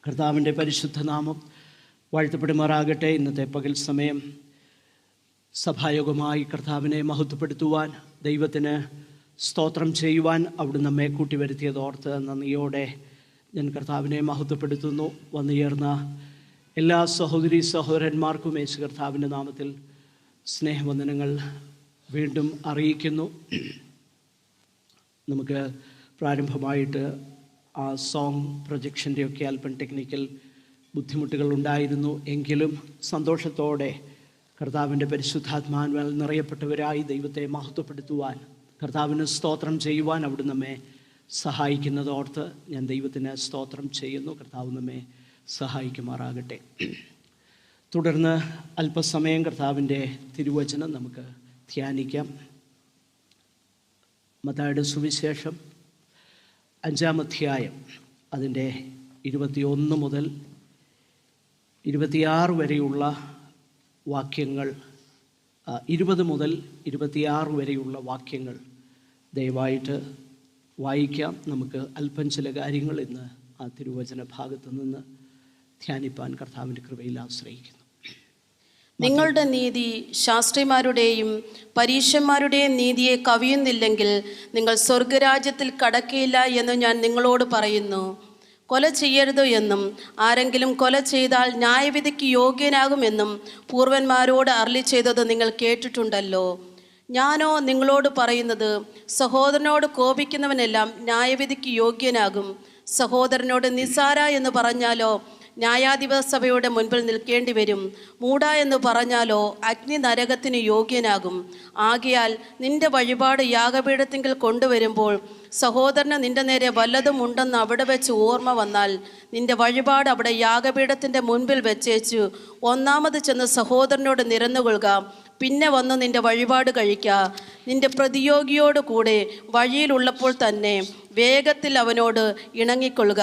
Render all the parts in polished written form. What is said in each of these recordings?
കർത്താവിൻ്റെ പരിശുദ്ധ നാമം വാഴ്ത്തപ്പെടുമാറാകട്ടെ. ഇന്നത്തെ പകൽ സമയം സഭായോഗമായി കർത്താവിനെ മഹത്വപ്പെടുത്തുവാൻ, ദൈവത്തിന് സ്തോത്രം ചെയ്യുവാൻ അവിടുന്ന് നമ്മെ കൂട്ടിവരുത്തിയതോർത്ത് നന്ദിയോടെ ഞാൻ കർത്താവിനെ മഹത്വപ്പെടുത്തുന്നു. വന്നുചേർന്ന എല്ലാ സഹോദരീ സഹോദരന്മാർക്കും യേശു കർത്താവിൻ്റെ നാമത്തിൽ സ്നേഹവന്ദനങ്ങൾ വീണ്ടും അറിയിക്കുന്നു. നമുക്ക് പ്രാരംഭമായിട്ട് ആ സോങ് പ്രൊജക്ഷൻ്റെയൊക്കെ അല്പം ടെക്നിക്കൽ ബുദ്ധിമുട്ടുകൾ ഉണ്ടായിരുന്നു. എങ്കിലും സന്തോഷത്തോടെ കർത്താവിൻ്റെ പരിശുദ്ധാത്മാവിനാൽ നിറയപ്പെട്ടവരായി ദൈവത്തെ മഹത്വപ്പെടുത്തുവാൻ, കർത്താവിന് സ്തോത്രം ചെയ്യുവാൻ അവിടുന്ന് നമ്മെ സഹായിക്കുന്നതോർത്ത് ഞാൻ ദൈവത്തിന് സ്തോത്രം ചെയ്യുന്നു. കർത്താവ് നമ്മെ സഹായിക്കുമാറാകട്ടെ. തുടർന്ന് അല്പസമയം കർത്താവിൻ്റെ തിരുവചനം നമുക്ക് ധ്യാനിക്കാം. മത്തായിയുടെ സുവിശേഷം 5-ാം അധ്യായം അതിൻ്റെ 21 മുതൽ 26 വരെയുള്ള വാക്യങ്ങൾ, 20 മുതൽ 26 വരെയുള്ള വാക്യങ്ങൾ ദയവായിട്ട് വായിക്കാം. നമുക്ക് അല്പം ചില കാര്യങ്ങൾ ഇന്ന് ആ തിരുവചന ഭാഗത്തു നിന്ന് ധ്യാനിപ്പാൻ കർത്താവിൻ്റെ കൃപയിൽ ആശ്രയിക്കുന്നു. നിങ്ങളുടെ നീതി ശാസ്ത്രിമാരുടെയും പരീശന്മാരുടെയും നീതിയെ കവിയുന്നില്ലെങ്കിൽ നിങ്ങൾ സ്വർഗരാജ്യത്തിൽ കടക്കയില്ല എന്ന് ഞാൻ നിങ്ങളോട് പറയുന്നു. കൊല ചെയ്യരുത് എന്നും ആരെങ്കിലും കൊല ചെയ്താൽ ന്യായവിധിക്ക് യോഗ്യനാകുമെന്നും പൂർവന്മാരോട് അരുളി ചെയ്തത് നിങ്ങൾ കേട്ടിട്ടുണ്ടല്ലോ. ഞാനോ നിങ്ങളോട് പറയുന്നത്, സഹോദരനോട് കോപിക്കുന്നവനെല്ലാം ന്യായവിധിക്ക് യോഗ്യനാകും. സഹോദരനോട് നിസ്സാര എന്ന് പറഞ്ഞാലോ ന്യായാധിപ സഭയുടെ മുൻപിൽ നിൽക്കേണ്ടി വരും. മൂഢ എന്ന് പറഞ്ഞാലോ അഗ്നി നരകത്തിന് യോഗ്യനാകും. ആകയാൽ നിന്റെ വഴിപാട് യാഗപീഠത്തിങ്കിൽ കൊണ്ടുവരുമ്പോൾ സഹോദരന് നിന്റെ നേരെ വല്ലതും ഉണ്ടെന്ന് അവിടെ വെച്ച് ഓർമ്മ വന്നാൽ നിന്റെ വഴിപാട് അവിടെ യാഗപീഠത്തിൻ്റെ മുൻപിൽ വെച്ചേച്ചു ഒന്നാമത് ചെന്ന് സഹോദരനോട് നിരന്നുകൊള്ളുക. പിന്നെ വന്ന് നിന്റെ വഴിപാട് കഴിക്കുക. നിന്റെ പ്രതിയോഗിയോട് കൂടെ വഴിയിലുള്ളപ്പോൾ തന്നെ വേഗത്തിൽ അവനോട് ഇണങ്ങിക്കൊള്ളുക.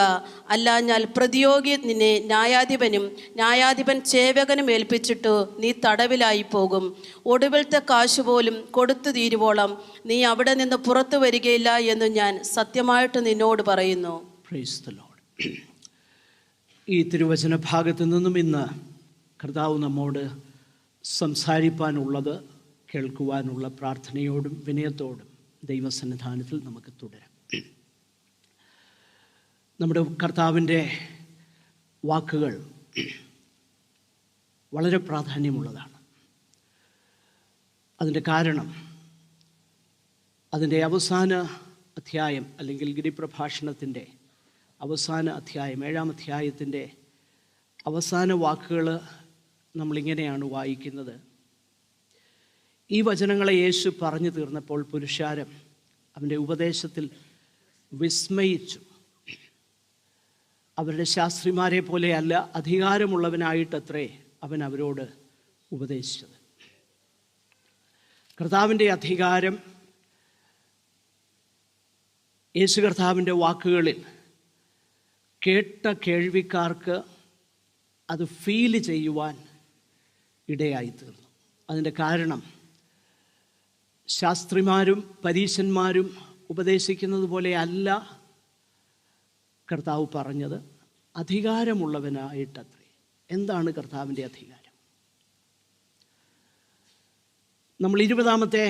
അല്ലാഞ്ഞാൽ പ്രതിയോഗി നിന്നെ ന്യായാധിപനും ന്യായാധിപൻ സേവകനും ഏൽപ്പിച്ചിട്ട് നീ തടവിലായി പോകും. ഒടുവിലത്തെ കാശുപോലും കൊടുത്തു തീരുവോളം നീ അവിടെ നിന്ന് പുറത്തു വരികയില്ല എന്ന് ഞാൻ സത്യമായിട്ട് നിന്നോട് പറയുന്നു. Praise the Lord. ഈ തിരുവചന ഭാഗത്തു നിന്നും ഇന്ന് കർത്താവ് നമ്മോട് സംസാരിപ്പാനുള്ളത് കേൾക്കുവാനുള്ള പ്രാർത്ഥനയോടും വിനയത്തോടും ദൈവസന്നിധാനത്തിൽ നമുക്ക് തുടരാം. നമ്മുടെ കർത്താവിൻ്റെ വാക്കുകൾ വളരെ പ്രാധാന്യമുള്ളതാണ്. അതിൻ്റെ കാരണം അതിൻ്റെ അവസാന അധ്യായം, അല്ലെങ്കിൽ ഗിരിപ്രഭാഷണത്തിൻ്റെ അവസാന അധ്യായം, 7-ാം അധ്യായത്തിൻ്റെ അവസാന വാക്കുകൾ നമ്മളിങ്ങനെയാണ് വായിക്കുന്നത്. ഈ വചനങ്ങളെ യേശു പറഞ്ഞു തീർന്നപ്പോൾ പുരുഷാരം അവൻ്റെ ഉപദേശത്തിൽ വിസ്മയിച്ചു. അവരുടെ ശാസ്ത്രിമാരെ പോലെയല്ല, അധികാരമുള്ളവനായിട്ടത്രേ അവൻ അവരോട് ഉപദേശിച്ചത്. കർത്താവിൻ്റെ അധികാരം യേശു കർത്താവിൻ്റെ വാക്കുകളിൽ കേട്ട കേൾവിക്കാർക്ക് അത് ഫീൽ ചെയ്യുവാൻ ഇടയായിത്തീർന്നു. അതിൻ്റെ കാരണം ശാസ്ത്രിമാരും പരീശന്മാരും ഉപദേശിക്കുന്നത് പോലെ അല്ല കർത്താവ് പറഞ്ഞത്. അധികാരമുള്ളവനായിട്ടത്രേ. എന്താണ് കർത്താവിൻ്റെ അധികാരം? നമ്മൾ 20-ാമത്തെ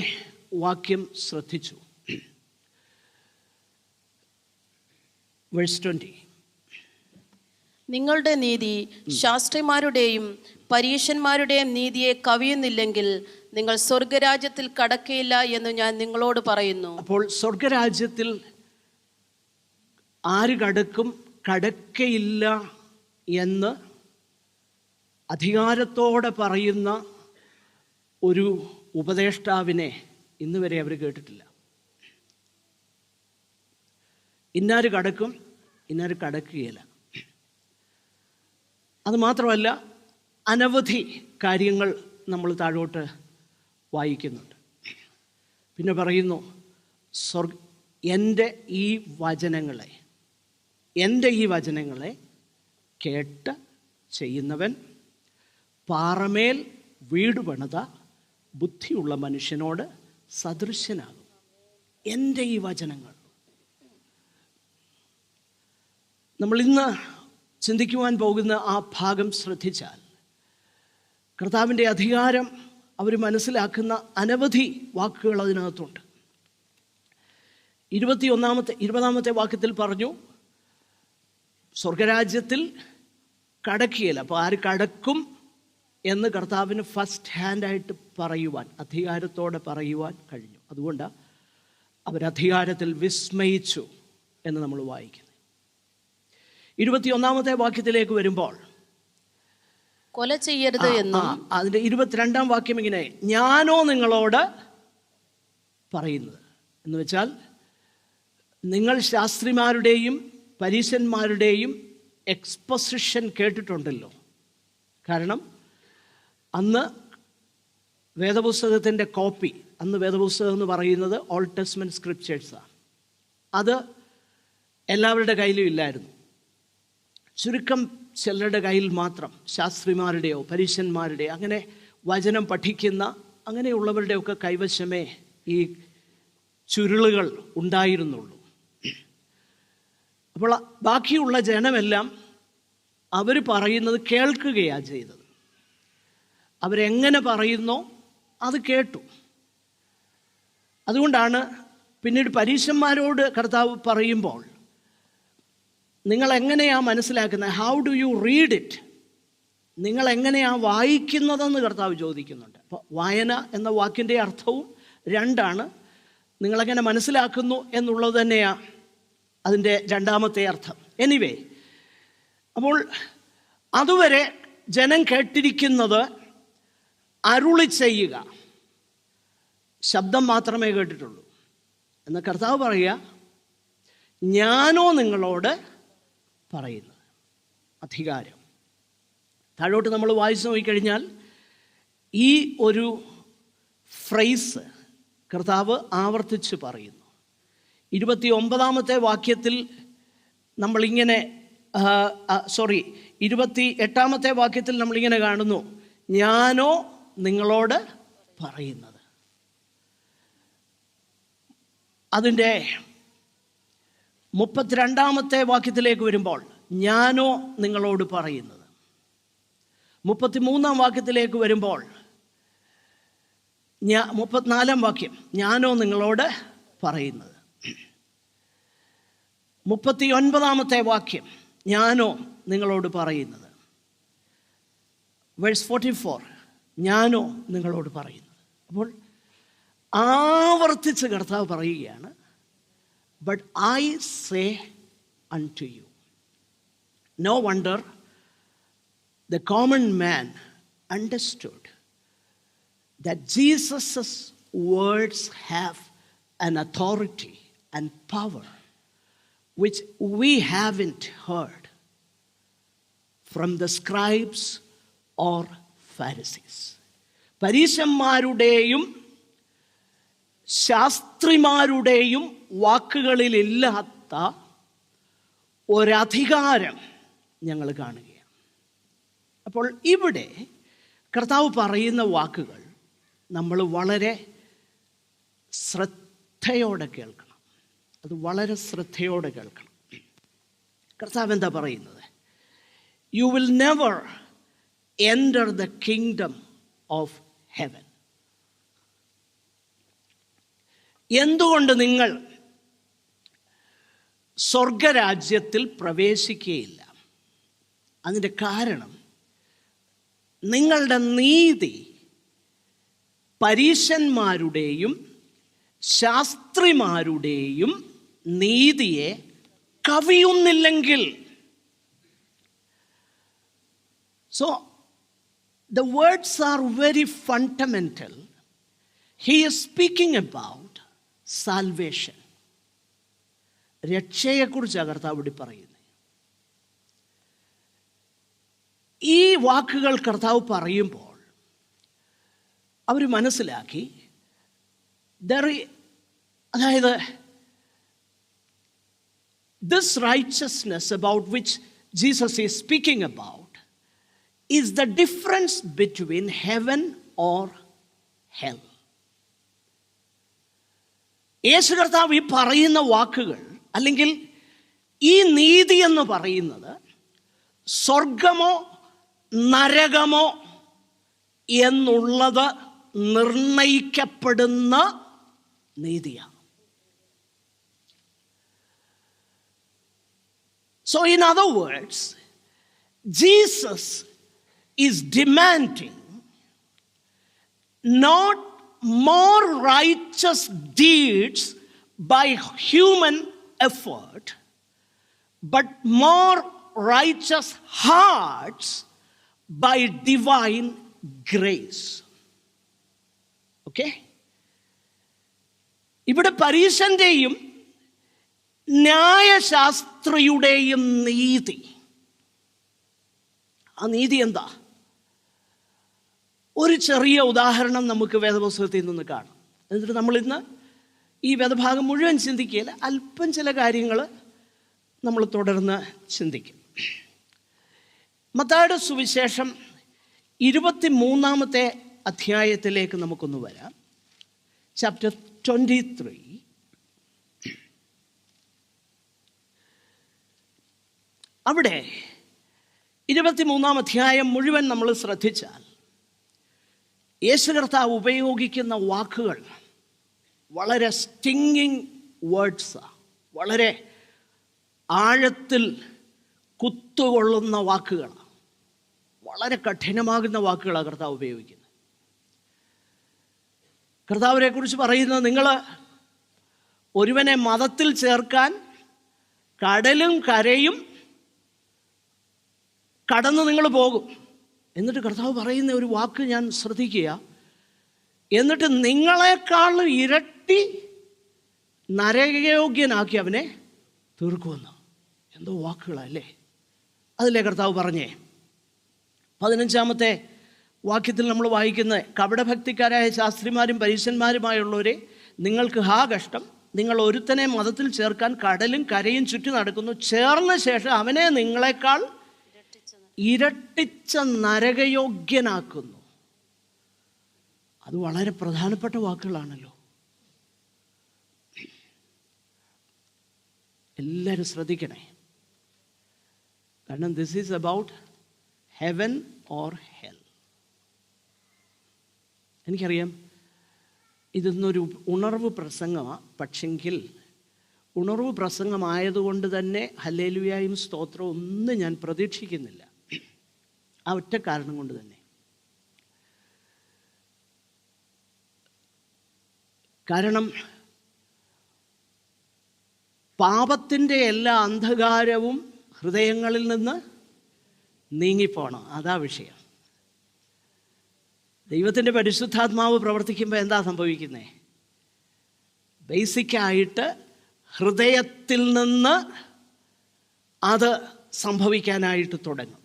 വാക്യം ശ്രദ്ധിച്ചു. വേഴ്സ് 20. നിങ്ങളുടെ നീതി ശാസ്ത്രിമാരുടെയും പരീശന്മാരുടെയും നീതിയെ കവിയുന്നില്ലെങ്കിൽ നിങ്ങൾ സ്വർഗരാജ്യത്തിൽ കടക്കയില്ല എന്ന് ഞാൻ നിങ്ങളോട് പറയുന്നു. അപ്പോൾ സ്വർഗരാജ്യത്തിൽ ആര് കടക്കും, കടക്കയില്ല എന്ന് അധികാരത്തോടെ പറയുന്ന ഒരു ഉപദേഷ്ടാവിനെ ഇന്ന് വരെ അവർ കേട്ടിട്ടില്ല. ഇന്നാര് കടക്കും, ഇന്നാര് കടക്കുകയില്ല. അതുമാത്രമല്ല, അനവധി കാര്യങ്ങൾ നമ്മൾ താഴോട്ട് വായിക്കുന്നുണ്ട്. പിന്നെ പറയുന്നു, എൻ്റെ ഈ വചനങ്ങളെ കേട്ട് ചെയ്യുന്നവൻ പാറമേൽ വീട് പണിത ബുദ്ധിയുള്ള മനുഷ്യനോട് സദൃശ്യനാകും. എൻ്റെ ഈ വചനങ്ങൾ നമ്മൾ ഇന്ന് ചിന്തിക്കുവാൻ പോകുന്ന ആ ഭാഗം ശ്രദ്ധിച്ചാൽ കർത്താവിൻ്റെ അധികാരം അവർ മനസ്സിലാക്കുന്ന അനവധി വാക്കുകൾ അതിനകത്തുണ്ട്. 20-ാമത്തെ വാക്യത്തിൽ പറഞ്ഞു സ്വർഗരാജ്യത്തിൽ കടക്കുകയില്ല. അപ്പോൾ ആര് കടക്കും എന്ന് കർത്താവിന് ഫസ്റ്റ് ഹാൻഡായിട്ട് പറയുവാൻ, അധികാരത്തോടെ പറയുവാൻ കഴിഞ്ഞു. അതുകൊണ്ട് അവരധികാരത്തിൽ വിസ്മയിച്ചു എന്ന് നമ്മൾ വായിക്കുന്നു. 21-ാമത്തെ വാക്യത്തിലേക്ക് വരുമ്പോൾ കൊല ചെയ്യരുത് എന്നും അതിൻ്റെ 22-ാം വാക്യം ഇങ്ങനെ, ഞാനോ നിങ്ങളോട് പറയുന്നത് എന്ന് വെച്ചാൽ, നിങ്ങൾ ശാസ്ത്രിമാരുടെയും പരീശന്മാരുടെയും എക്സ്പോസിഷൻ കേട്ടിട്ടുണ്ടല്ലോ. കാരണം അന്ന് വേദപുസ്തകത്തിൻ്റെ കോപ്പി, അന്ന് വേദപുസ്തകം എന്ന് പറയുന്നത് ഓൾഡ് ടെസ്റ്റ്മെൻറ്റ് സ്ക്രിപ്ചേഴ്സാണ്. അത് എല്ലാവരുടെ കയ്യിലും ഇല്ലായിരുന്നു. ചുരുക്കം ചിലരുടെ കയ്യിൽ മാത്രം, ശാസ്ത്രിമാരുടെയോ പരീശന്മാരുടെയോ അങ്ങനെ വചനം പഠിക്കുന്ന അങ്ങനെയുള്ളവരുടെയൊക്കെ കൈവശമേ ഈ ചുരുളുകൾ ഉണ്ടായിരുന്നുള്ളൂ. അപ്പോൾ ബാക്കിയുള്ള ജനമെല്ലാം അവർ പറയുന്നത് കേൾക്കുകയാണ് ചെയ്തത്. അവരെങ്ങനെ പറയുന്നോ അത് കേട്ടു. അതുകൊണ്ടാണ് പിന്നീട് പരീശന്മാരോട് കർത്താവ് പറയുമ്പോൾ, നിങ്ങൾ എങ്ങനെയാണ് മനസ്സിലാക്കുന്നത്, how do you read it, നിങ്ങൾ എങ്ങനെയാണ് വായിക്കുന്നതെന്ന് കർത്താവ് ചോദിക്കുന്നുണ്ട്. അപ്പോൾ വായന എന്ന വാക്കിൻ്റെ അർത്ഥവും രണ്ടാണ്. നിങ്ങളെങ്ങനെ മനസ്സിലാക്കുന്നു എന്നുള്ളത് തന്നെയാണ് അതിൻ്റെ രണ്ടാമത്തെ അർത്ഥം. എനിവേ, അപ്പോൾ അതുവരെ ജനം കേട്ടിരിക്കുന്നത് അരുളി ചെയ്യുക, ശബ്ദം മാത്രമേ കേട്ടിട്ടുള്ളൂ. എന്ന് കർത്താവ് പറയുക, ഞാനോ നിങ്ങളോട് പറയുന്നത്. അധികാരം. താഴോട്ട് നമ്മൾ വായിച്ചു നോക്കിക്കഴിഞ്ഞാൽ ഈ ഒരു ഫ്രേസ് കർത്താവ് ആവർത്തിച്ച് പറയുന്നു. 29-ാമത്തെ വാക്യത്തിൽ നമ്മളിങ്ങനെ 28-ാമത്തെ വാക്യത്തിൽ നമ്മളിങ്ങനെ കാണുന്നു, ഞാനോ നിങ്ങളോട് പറയുന്നത്. അതിൻ്റെ 32-ാമത്തെ വാക്യത്തിലേക്ക് വരുമ്പോൾ ഞാനോ നിങ്ങളോട് പറയുന്നത്. 33-ാം വാക്യത്തിലേക്ക് വരുമ്പോൾ 34-ാം വാക്യം ഞാനോ നിങ്ങളോട് പറയുന്നത്. 39-ാമത്തെ വാക്യം ഞാനോ നിങ്ങളോട് പറയുന്നത്. വേഴ്സ് 44 ഞാനോ നിങ്ങളോട് പറയുന്നത്. അപ്പോൾ ആവർത്തിച്ച് കർത്താവ് പറയുകയാണ്, but I say unto you. No wonder the common man understood that Jesus' words have an authority and power which we haven't heard from the scribes or Pharisees. പരീശന്മാരുടെയും ശാസ്ത്രിമാരുടെയും വാക്കുകളിലില്ലാത്ത ഒരധികാരം ഞങ്ങൾ കാണുകയാണ്. അപ്പോൾ ഇവിടെ കർത്താവ് പറയുന്ന വാക്കുകൾ നമ്മൾ വളരെ ശ്രദ്ധയോടെ കേൾക്കണം. അത് വളരെ ശ്രദ്ധയോടെ കേൾക്കണം. കർത്താവ് എന്താ പറയുന്നത്? You will never enter the kingdom of heaven. എന്തുകൊണ്ട് നിങ്ങൾ സ്വർഗരാജ്യത്തിൽ പ്രവേശിക്കുകയില്ല? അതിൻ്റെ കാരണം നിങ്ങളുടെ നീതി പരീശന്മാരുടെയും ശാസ്ത്രിമാരുടെയും നീതിയെ കവിയുന്നില്ലെങ്കിൽ. So the words are very fundamental. He is speaking about salvation. രക്ഷയെക്കുറിച്ചാണ് കർത്താവ് ഇവിടെ പറയുന്നത്. ഈ വാക്കുകൾ കർത്താവ് പറയുമ്പോൾ അവർ മനസ്സിലാക്കി, അതായത് this righteousness about which Jesus is speaking about is the difference between heaven or hell. യേശു കർത്താവ് ഈ പറയുന്ന വാക്കുകൾ, അല്ലെങ്കിൽ ഈ നീതി എന്ന് പറയുന്നത് സ്വർഗമോ നരകമോ എന്നുള്ളത് നിർണയിക്കപ്പെടുന്ന നീതിയാണ്. So in other words, Jesus is demanding not more righteous deeds by human effort, but more righteous hearts by divine grace. Okay? ഇവിടെ പരീശന്റെയും ന്യായശാസ്ത്രിയുടെയും നീതി, ആ നീതി എന്താ? ഒരു ചെറിയ ഉദാഹരണം നമുക്ക് വേദപുസ്തകത്തിൽ നിന്ന് കാണാം. എന്നിട്ട് നമ്മളിന്ന് ഈ വേദഭാഗം മുഴുവൻ ചിന്തിക്കുകയില്ല, അല്പം ചില കാര്യങ്ങൾ നമ്മൾ തുടർന്ന് ചിന്തിക്കും. മത്തായിയുടെ സുവിശേഷം 23 അധ്യായത്തിലേക്ക് നമുക്കൊന്ന് വരാം. ചാപ്റ്റർ 23. അവിടെ 23 അധ്യായം മുഴുവൻ നമ്മൾ ശ്രദ്ധിച്ചാൽ യേശു കർത്താവ് ഉപയോഗിക്കുന്ന വാക്കുകൾ വളരെ സ്റ്റിങ്ങിങ് വേർഡ്സാണ്, വളരെ ആഴത്തിൽ കുത്തുകൊള്ളുന്ന വാക്കുകളാണ്, വളരെ കഠിനമാകുന്ന വാക്കുകളാണ് കർത്താവ് ഉപയോഗിക്കുന്നത്. കർത്താവിനെ കുറിച്ച് പറയുന്നത്, നിങ്ങൾ ഒരുവനെ മതത്തിൽ ചേർക്കാൻ കടലും കരയും കടന്ന് നിങ്ങൾ പോകും. എന്നിട്ട് കർത്താവ് പറയുന്ന ഒരു വാക്ക് ഞാൻ ശ്രദ്ധിക്കുക, എന്നിട്ട് നിങ്ങളെക്കാളും ഇരട്ടി നരകയോഗ്യനാക്കി അവനെ തീർക്കുമെന്ന്. എന്തോ വാക്കുകളല്ലേ അതിലെ കർത്താവ് പറഞ്ഞേ. 15 വാക്യത്തിൽ നമ്മൾ വായിക്കുന്നത്, കപടഭക്തിക്കാരായ ശാസ്ത്രിമാരും പരീശന്മാരുമായുള്ളവരെ, നിങ്ങൾക്ക് ഹാ കഷ്ടം, നിങ്ങൾ ഒരുത്തനെ മതത്തിൽ ചേർക്കാൻ കടലും കരയും ചുറ്റി നടക്കുന്നു, ചേർന്ന ശേഷം അവനെ നിങ്ങളെക്കാൾ ഇരട്ടിച്ച നരകയോഗ്യനാക്കുന്നു. അത് വളരെ പ്രധാനപ്പെട്ട വാക്കുകളാണല്ലോ. എല്ലാവരും ശ്രദ്ധിക്കണേ, കാരണം this is about heaven or hell. എനിക്കറിയാം ഇതൊന്നൊരു ഉണർവ് പ്രസംഗമാണ്, പക്ഷെങ്കിൽ ഉണർവ് പ്രസംഗമായതുകൊണ്ട് തന്നെ ഹല്ലേലൂയായും സ്തോത്രവും ഒന്നും ഞാൻ പ്രതീക്ഷിക്കുന്നില്ല. ആ ഒറ്റ കാരണം കൊണ്ട് തന്നെ. കാരണം പാപത്തിൻ്റെ എല്ലാ അന്ധകാരവും ഹൃദയങ്ങളിൽ നിന്ന് നീങ്ങിപ്പോണം, അതാ വിഷയം. ദൈവത്തിൻ്റെ പരിശുദ്ധാത്മാവ് പ്രവർത്തിക്കുമ്പോൾ എന്താ സംഭവിക്കുന്നത്? ബേസിക്കായിട്ട് ഹൃദയത്തിൽ നിന്ന് അത് സംഭവിക്കാനായിട്ട് തുടങ്ങും.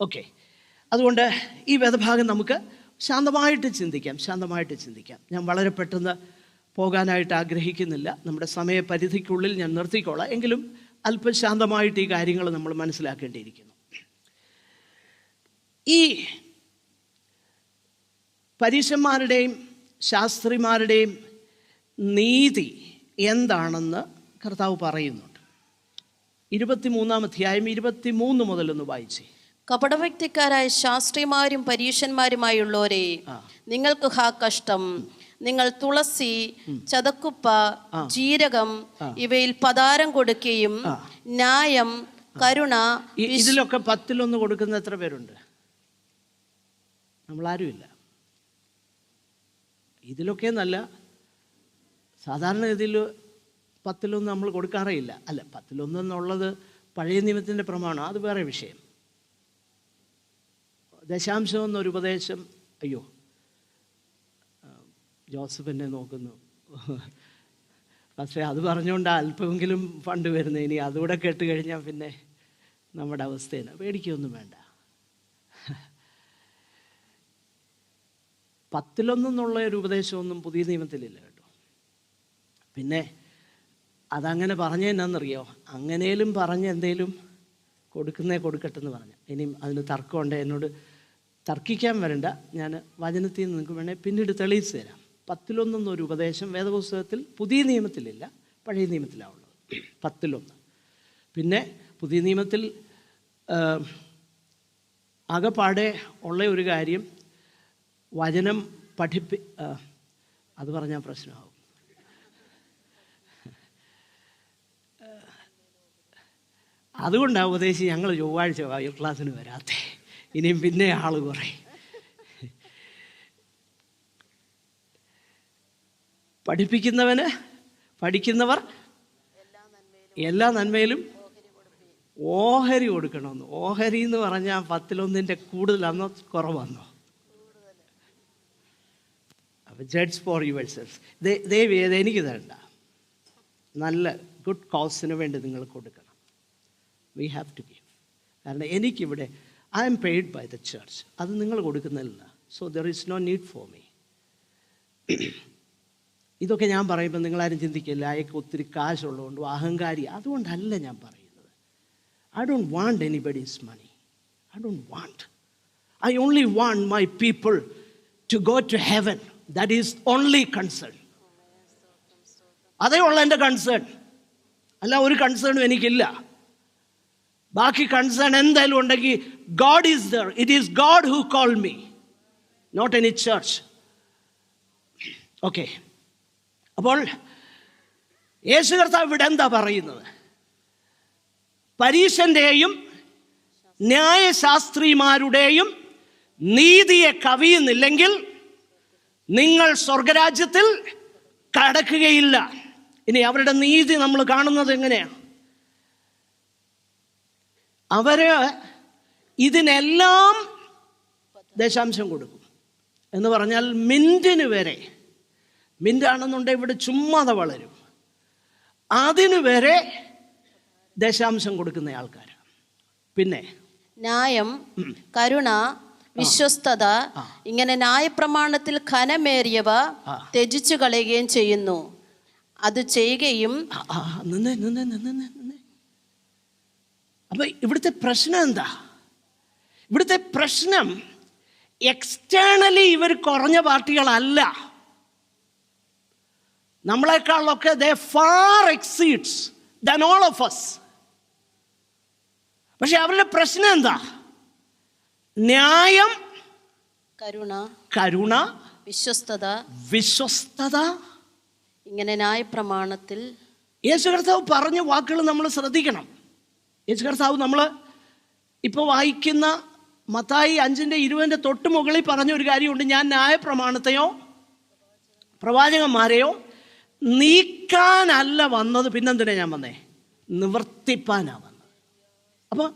ഓക്കെ, അതുകൊണ്ട് ഈ വേദഭാഗം നമുക്ക് ശാന്തമായിട്ട് ചിന്തിക്കാം. ഞാൻ വളരെ പെട്ടെന്ന് പോകാനായിട്ട് ആഗ്രഹിക്കുന്നില്ല, നമ്മുടെ സമയപരിധിക്കുള്ളിൽ ഞാൻ നിർത്തിക്കോളാം. എങ്കിലും അല്പം ശാന്തമായിട്ട് ഈ കാര്യങ്ങൾ നമ്മൾ മനസ്സിലാക്കേണ്ടിയിരിക്കുന്നു. ഈ പരീശന്മാരുടെയും ശാസ്ത്രിമാരുടെയും നീതി എന്താണെന്ന് കർത്താവ് പറയുന്നുണ്ട്. 23 അധ്യായം 23 മുതലൊന്ന് വായിച്ചേ. കപടഭക്തിക്കാരായ ശാസ്ത്രിമാരും പരീശന്മാരുമായുള്ളവരെ, നിങ്ങൾക്ക് ഹാ കഷ്ടം, നിങ്ങൾ തുളസി, ചതക്കുപ്പ, ജീരകം ഇവയിൽ പതാരം കൊടുക്കുകയും ന്യായം, കരുണ, ഇതിലൊക്കെ 10 കൊടുക്കുന്ന എത്ര പേരുണ്ട്? നമ്മളാരുമില്ല. ഇതിലൊക്കെ നല്ല സാധാരണ ഇതിൽ 10 നമ്മൾ കൊടുക്കാറേ ഇല്ല. അല്ല, 10 എന്നുള്ളത് പഴയ നിയമത്തിൻ്റെ പ്രമാണം, അത് വേറെ വിഷയം. ദശാംശം എന്നൊരു ഉപദേശം, അയ്യോ ജോസഫ് എന്നെ നോക്കുന്നു, പക്ഷേ അത് പറഞ്ഞുകൊണ്ട് അല്പമെങ്കിലും ഫണ്ട് വരുന്നത്. ഇനി അതുകൂടെ കേട്ട് കഴിഞ്ഞാൽ പിന്നെ നമ്മുടെ അവസ്ഥയാണ്. പേടിക്കൊന്നും വേണ്ട. 10 ഒരു ഉപദേശമൊന്നും പുതിയ നിയമത്തിലില്ല കേട്ടോ. പിന്നെ അതങ്ങനെ പറഞ്ഞെന്നറിയോ, അങ്ങനെയും പറഞ്ഞ് എന്തേലും കൊടുക്കട്ടെന്ന് പറഞ്ഞു. ഇനിയും അതിന് തർക്കമുണ്ട്, എന്നോട് തർക്കിക്കാൻ വരണ്ട, ഞാൻ വചനത്തിൽ നിന്ന് നിങ്ങൾക്ക് വേണേൽ പിന്നീട് തെളിയിച്ചു തരാം. 10 ഒരു ഉപദേശം വേദപുസ്തകത്തിൽ പുതിയ നിയമത്തിലില്ല, പഴയ നിയമത്തിലാണുള്ളത്. 10. പിന്നെ പുതിയ നിയമത്തിൽ ആകെപ്പാടെ ഉള്ള ഒരു കാര്യം വചനം അത് പറഞ്ഞാൽ പ്രശ്നമാകും. അതുകൊണ്ടാണ് ഉപദേശിച്ച് ഞങ്ങൾ ചൊവ്വാഴ്ച ബൈബിൾ ക്ലാസ്സിന് വരാത്തേ. ഇനിയും പിന്നെ ആൾ കുറേ. പഠിക്കുന്നവർ എല്ലാ നന്മയിലും ഓഹരി കൊടുക്കണമെന്ന്. ഓഹരി എന്ന് പറഞ്ഞാൽ 10-1 കൂടുതലാണോ കുറവാണോ? അപ്പം ജഡ്ജ് ഫോർ യുവർ സെൽഫ്. ദയവ് ചെയ്ത് എനിക്ക് തരണ്ട, നല്ല ഗുഡ് കോസിന് വേണ്ടി നിങ്ങൾ കൊടുക്കണം. We have to give. കാരണം എനിക്കിവിടെ I am paid by the church, അത് നിങ്ങൾ കൊടുക്കുന്നില്ല. So there is no need for me. ഇതൊക്കെ ഞാൻ പറയുമ്പോൾ നിങ്ങളാരും ചിന്തിക്കില്ല അയാൾക്ക് ഒത്തിരി കാശുള്ളതുകൊണ്ടും അഹങ്കാരി, അതുകൊണ്ടല്ല ഞാൻ പറയുന്നത്. I don't want anybody's money. I don't want. I only want my people to go to heaven. That is only concern. അതേ ഉള്ള എൻ്റെ കൺസേൺ. അല്ല ഒരു കൺസേണും എനിക്കില്ല. ബാക്കി കൺസേൺ എന്തായാലും ഉണ്ടെങ്കിൽ God is there. It is God who called me, not any church. Okay. അപ്പോൾ യേശു കർത്താവ് ഇവിടെ എന്താ പറയുന്നത്? പരീശന്റെയും ന്യായശാസ്ത്രിമാരുടെയും നീതിയെ കവിയുന്നില്ലെങ്കിൽ നിങ്ങൾ സ്വർഗരാജ്യത്തിൽ കടക്കുകയില്ല. ഇനി അവരുടെ നീതി നമ്മൾ കാണുന്നത് എങ്ങനെയാണ്? അവര് ഇതിനെല്ലാം ദശാംശം കൊടുക്കും. എന്ന് പറഞ്ഞാൽ മിൻറ്റിന് വരെ, മിൻറ്റാണെന്നുണ്ടെങ്കിൽ ഇവിടെ ചുമ്മാതെ വളരും, അതിന് വരെ ദശാംശം കൊടുക്കുന്ന ആൾക്കാർ. പിന്നെ ന്യായം, കരുണ, വിശ്വസ്തത, ഇങ്ങനെ ന്യായപ്രമാണത്തിൽ ഘനമേറിയവ ത്യജിച്ചു കളയുകയും ചെയ്യുന്നു. അത് ചെയ്യുകയും അപ്പൊ ഇവിടുത്തെ പ്രശ്നം എന്താ? ഇവിടുത്തെ പ്രശ്നം എക്സ്റ്റേണലി ഇവർ കുറഞ്ഞ പാർട്ടികളല്ല. നമ്മളെക്കാളൊക്കെ they far exceeds than all of us. പക്ഷെ അവരുടെ പ്രശ്നം എന്താ? ന്യായം, കരുണ, വിശ്വസ്തത, ഇങ്ങനെ ന്യായപ്രമാണത്തിൽ. യേശു കർത്താവ് പറഞ്ഞ വാക്കുകൾ നമ്മൾ ശ്രദ്ധിക്കണം. യേശു കർത്താവ് നമ്മൾ ഇപ്പോൾ വായിക്കുന്ന മത്തായി 5:20 തൊട്ട് മുകളിൽ പറഞ്ഞ ഒരു കാര്യമുണ്ട്. ഞാൻ ന്യായപ്രമാണത്തെയോ പ്രവാചകന്മാരെയോ നീക്കാനല്ല വന്നത്, പിന്നെന്തിനാ ഞാൻ വന്നേ? നിവർത്തിപ്പാനാണ് വന്നത്. അപ്പോൾ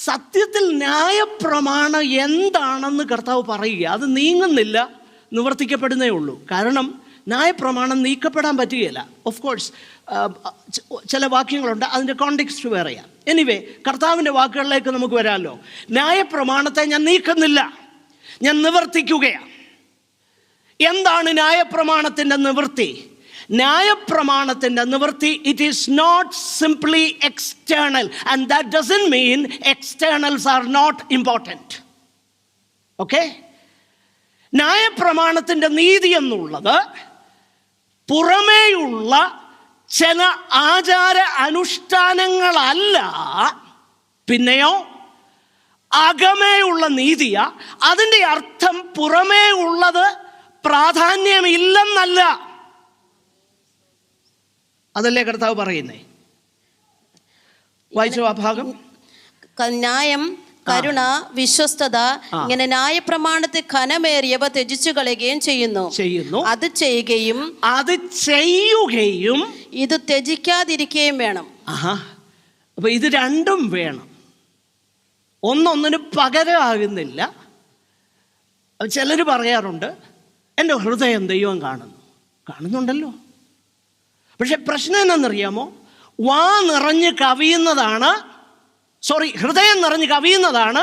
സത്യത്തിൽ ന്യായപ്രമാണം എന്താണെന്ന് കർത്താവ് പറയുക, അത് നീങ്ങുന്നില്ല, നിവർത്തിക്കപ്പെടുന്നേ ഉള്ളൂ. കാരണം ന്യായപ്രമാണം നീക്കപ്പെടാൻ പറ്റുകയില്ല. ഓഫ് കോഴ്സ് ചില വാക്യങ്ങളുണ്ട്, അതിൻ്റെ കോണ്ടെക്സ്റ്റ് വേറെയാണ്. എനിവേ കർത്താവിൻ്റെ വാക്കുകളിലേക്ക് നമുക്ക് വരാമല്ലോ. ന്യായപ്രമാണത്തെ ഞാൻ നീക്കുന്നില്ല, ഞാൻ നിവർത്തിക്കുകയാണ്. എന്താണ് ന്യായപ്രമാണത്തിൻ്റെ നിവൃത്തി? ന്യായപ്രമാണത്തിൻ്റെ നിവൃത്തി, it is not simply external, and that doesn't mean externals are not important. Okay? ന്യായപ്രമാണത്തിൻ്റെ നീതി എന്നുള്ളത് പുറമേയുള്ള ചില ആചാര അനുഷ്ഠാനങ്ങളല്ല, പിന്നെയോ അകമേയുള്ള നീതിയാ. അതിൻ്റെ അർത്ഥം പുറമേ ഉള്ളത് പ്രാധാന്യമില്ലെന്നല്ല. അതല്ലേ കർത്താവ് പറയുന്നേ? വായിച്ചോ ആ ഭാഗം. ന്യായം, കരുണ, വിശ്വസ്തത, ഇങ്ങനെ ന്യായപ്രമാണത്തിൽ ഘനമേറിയവ ത്യജിച്ചു കളയുകയും ചെയ്യുന്നു. അത് ചെയ്യുകയും ഇത് ത്യജിക്കാതിരിക്കുകയും വേണം. അപ്പൊ ഇത് രണ്ടും വേണം, ഒന്നൊന്നിന് പകരമാകുന്നില്ല. ചിലർ പറയാറുണ്ട് എൻ്റെ ഹൃദയം ദൈവം കാണുന്നുണ്ടല്ലോ. പക്ഷെ പ്രശ്നം എന്നാണെന്നറിയാമോ? ഹൃദയം നിറഞ്ഞ് കവിയുന്നതാണ്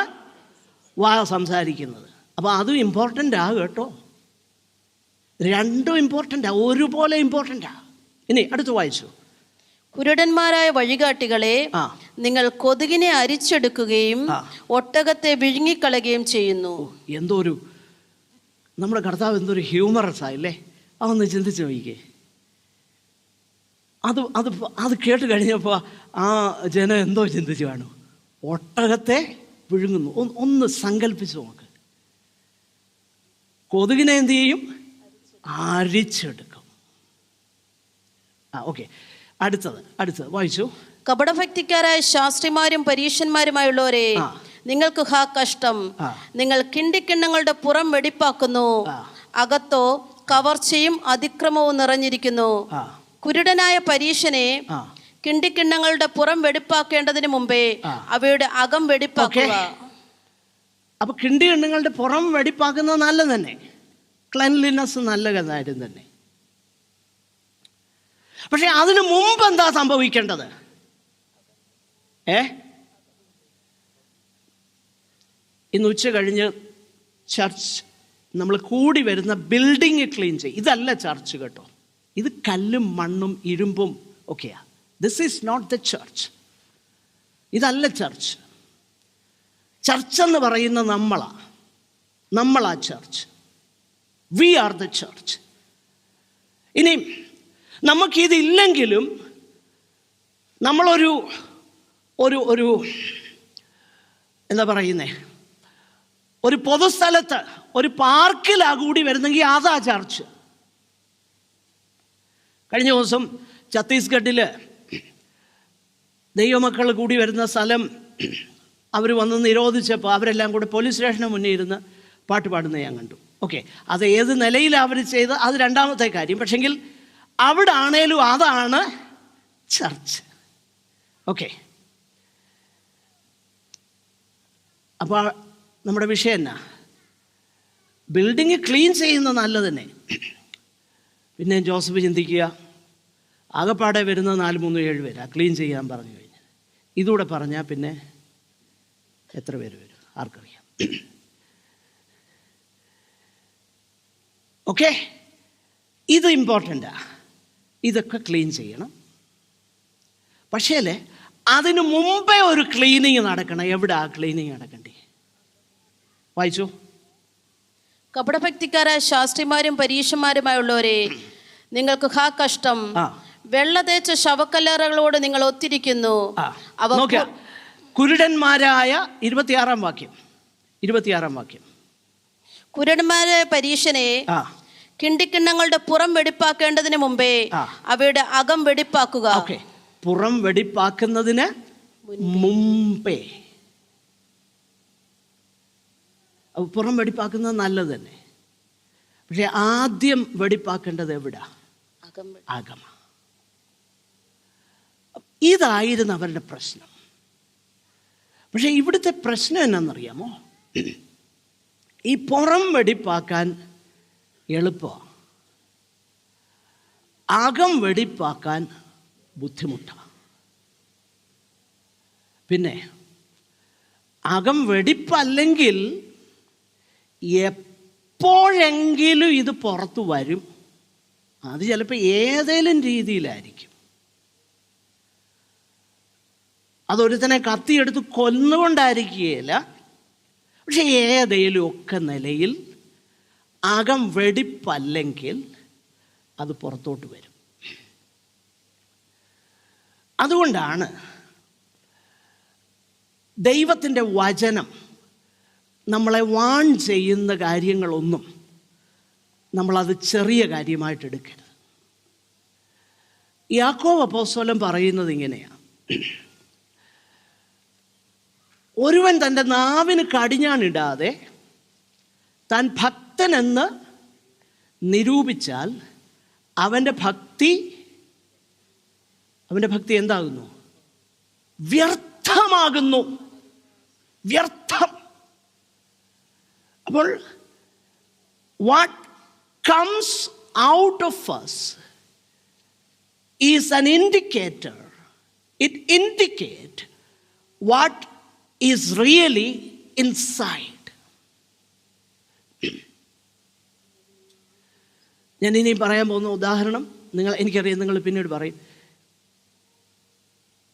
വാ സംസാരിക്കുന്നത്. അപ്പോൾ അതും ഇമ്പോർട്ടൻ്റാ കേട്ടോ. രണ്ടും ഇമ്പോർട്ടൻ്റാ, ഒരുപോലെ ഇമ്പോർട്ടൻ്റാ. ഇനി അടുത്ത് വായിച്ചു. കുരുടന്മാരായ വഴികാട്ടികളെ, നിങ്ങൾ കൊതുകിനെ അരിച്ചെടുക്കുകയും ഒട്ടകത്തെ വിഴുങ്ങിക്കളയുകയും ചെയ്യുന്നു. എന്തോരു നമ്മുടെ കർത്താവ് എന്തൊരു ഹ്യൂമറസ് ആയില്ലേ? അതൊന്ന് ചിന്തിച്ച് നോക്കിക്കേ. അത് കേട്ട് കഴിഞ്ഞപ്പോൾ ആ ജനം എന്തോ ചിന്തിച്ചു കാണും. ഒട്ടകത്തെ വിഴുങ്ങുന്നു. ഒന്ന് സങ്കല്പിച്ച് നോക്ക്. കൊതുകിനെ എന്ത് ചെയ്യും? അരിച്ചെടുക്കും. ഓക്കെ, അടുത്തത് വായിച്ചു. കപടഭക്തിക്കാരായ ശാസ്ത്രിമാരും പരീശന്മാരുമായുള്ളവരെ, നിങ്ങൾക്ക് ഹാ കഷ്ടം. നിങ്ങൾ കിണ്ടിക്കിണ്ണങ്ങളുടെ പുറം വെടിപ്പാക്കുന്നു, അകത്തോ കവർച്ചയും അതിക്രമവും നിറഞ്ഞിരിക്കുന്നു. കുരുടനായ പരീശനെ, കിണ്ടിക്കിണ്ണങ്ങളുടെ പുറം വെടിപ്പാക്കേണ്ടതിന് മുമ്പേ അവയുടെ അകം വെടിപ്പാക്കുക. അപ്പൊ കിണ്ടിക്കിണ്ണങ്ങളുടെ പുറം വെടിപ്പാക്കുന്നത് നല്ലത് തന്നെ, ക്ലെൻലിനെസ് നല്ല കാര്യം തന്നെ. പക്ഷെ അതിനു മുമ്പ് എന്താ സംഭവിക്കേണ്ടത്? ഇന്ന് ഉച്ച കഴിഞ്ഞ് ചർച്ച് നമ്മൾ കൂടി വരുന്ന ബിൽഡിങ് ക്ലീൻ ചെയ്യും. ഇതല്ല ചർച്ച് കേട്ടോ, ഇത് കല്ലും മണ്ണും ഇരുമ്പും ഒക്കെയാ. This is not the church. ഇതല്ല ചർച്ച്. ചർച്ച് എന്ന് പറയുന്ന നമ്മളാ church. We are the church. ഇനി നമുക്കിതില്ലെങ്കിലും നമ്മളൊരു ഒരു എന്താ പറയുന്നേ, ഒരു പൊതുസ്ഥലത്ത് ഒരു പാർക്കിലാ കൂടി വരുന്നെങ്കിൽ അതാ ചർച്ച്. കഴിഞ്ഞ ദിവസം ഛത്തീസ്ഗഡിൽ ദൈവമക്കൾ കൂടി വരുന്ന സ്ഥലം അവർ വന്ന് നിരോധിച്ചപ്പോൾ അവരെല്ലാം കൂടെ പോലീസ് സ്റ്റേഷന് മുന്നേ ഇരുന്ന് പാട്ട് പാടുന്നത് ഞാൻ കണ്ടു. ഓക്കെ, അത് ഏത് നിലയിലാണ് അവർ ചെയ്ത് അത് രണ്ടാമത്തെ കാര്യം. പക്ഷെങ്കിൽ അവിടെ ആണേലും അതാണ് ചർച്ച്. ഓക്കെ, അപ്പോൾ നമ്മുടെ വിഷയം എന്നാ? ബിൽഡിങ് ക്ലീൻ ചെയ്യുന്ന നല്ലത് തന്നെ. പിന്നെ ജോസഫ് ചിന്തിക്കുക, ആകെപ്പാടെ വരുന്ന 4, 3, 7 പേരാ ക്ലീൻ ചെയ്യാൻ പറഞ്ഞു കഴിഞ്ഞാൽ. ഇതൂടെ പറഞ്ഞാൽ പിന്നെ എത്ര പേര് വരും ആർക്കറിയാം. ഓക്കെ, ഇത് ഇമ്പോർട്ടൻ്റാ, ഇതൊക്കെ ക്ലീൻ ചെയ്യണം. പക്ഷേ അതിനു മുമ്പേ ഒരു ക്ലീനിങ് നടക്കണം. എവിടെ ആ ക്ലീനിങ് നടക്കണ്ടേ? വായിച്ചു. കപടഭക്തിക്കാരായ ശാസ്ത്രിമാരും പരീശന്മാരുമായുള്ളവരെ, നിങ്ങൾക്ക് ഹാ കഷ്ടം. വെള്ള തേച്ച ശവക്കല്ലറകളോട് നിങ്ങൾ ഒത്തിരിക്കുന്നു. കുരുടന്മാരായ 26-ാം വാക്യം. കുരുടന്മാരായ പരീശനെ, കിണ്ടിക്കിണ്ണങ്ങളുടെ പുറം വെടിപ്പാക്കേണ്ടതിന് മുമ്പേ അവയുടെ അകം വെടിപ്പാക്കുക. പുറം വെടിപ്പാക്കുന്നതിന് മുമ്പേ. പുറം വെടിപ്പാക്കുന്നത് നല്ലത് തന്നെ. പക്ഷെ ആദ്യം വെടിപ്പാക്കേണ്ടത് എവിടാ? അകം. ഇതായിരുന്നു അവരുടെ പ്രശ്നം. പക്ഷെ ഇവിടുത്തെ പ്രശ്നം എന്നാണെന്നറിയാമോ? ഈ പുറം വെടിപ്പാക്കാൻ എളുപ്പമാണ്, അകം വെടിപ്പാക്കാൻ ബുദ്ധിമുട്ടാണ്. പിന്നെ അകം വെടിപ്പല്ലെങ്കിൽ എപ്പോഴെങ്കിലും ഇത് പുറത്തു വരും. അത് ചിലപ്പോൾ ഏതെങ്കിലും രീതിയിലായിരിക്കും. അതൊരുത്തനെ കത്തിയെടുത്ത് കൊന്നുകൊണ്ടായിരിക്കുകയില്ല. പക്ഷെ ഏതെങ്കിലും ഒക്കെ നിലയിൽ അകം വെടിപ്പല്ലെങ്കിൽ അത് പുറത്തോട്ട് വരും. അതുകൊണ്ടാണ് ദൈവത്തിൻ്റെ വചനം നമ്മളെ വാൺ ചെയ്യുന്ന കാര്യങ്ങളൊന്നും നമ്മളത് ചെറിയ കാര്യമായിട്ട് എടുക്കരുത്. യാക്കോബ് അപ്പോസ്തലൻ പറയുന്നത് ഇങ്ങനെയാണ്: ഒരുവൻ തൻ്റെ നാവിന് കടിഞ്ഞാണിടാതെ താൻ ഭക്തനെന്ന് നിരൂപിച്ചാൽ അവൻ്റെ ഭക്തി എന്താകുന്നു? വ്യർത്ഥമാകുന്നു. വ്യർത്ഥം. അപ്പോൾ what comes out of us is an indicator. It indicates what is really inside. ഞാൻ ഇനി പറയാൻ പോകുന്ന ഉദാഹരണം എനിക്കറിയാം, നിങ്ങൾ പിന്നീട് പറയും.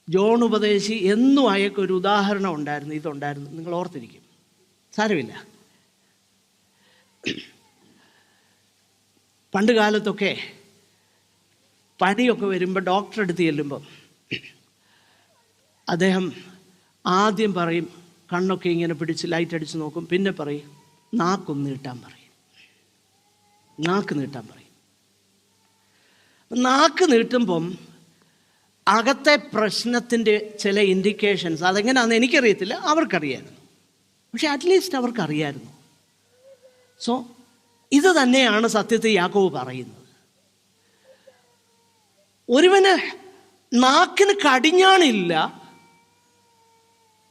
ജോൺ ഉപദേശി എന്നും അയക്കൊരു ഉദാഹരണം ഉണ്ടായിരുന്നു, ഇതുണ്ടായിരുന്നു, നിങ്ങൾ ഓർത്തിരിക്കും. സാരമില്ല. പണ്ട് കാലത്തൊക്കെ പനിയൊക്കെ വരുമ്പോൾ ഡോക്ടറെ അടുത്ത് ചെല്ലുമ്പം അദ്ദേഹം ആദ്യം പറയും, കണ്ണൊക്കെ ഇങ്ങനെ പിടിച്ച് ലൈറ്റ് അടിച്ച് നോക്കും. പിന്നെ പറയും നാക്കൊന്ന് നീട്ടാൻ പറയും. നാക്ക് നീട്ടാൻ പറയും. നാക്ക് നീട്ടുമ്പം അകത്തെ പ്രശ്നത്തിൻ്റെ ചില ഇൻഡിക്കേഷൻസ് അതെങ്ങനെയാണെന്ന് എനിക്കറിയത്തില്ല, അവർക്കറിയായിരുന്നു. പക്ഷെ അറ്റ്ലീസ്റ്റ് അവർക്കറിയായിരുന്നു. സോ ഇത് തന്നെയാണ് സത്യത്തിൽ യാക്കോബ് പറയുന്നത്. ഒരുവന് നാക്കിന് കടിഞ്ഞാണില്ല,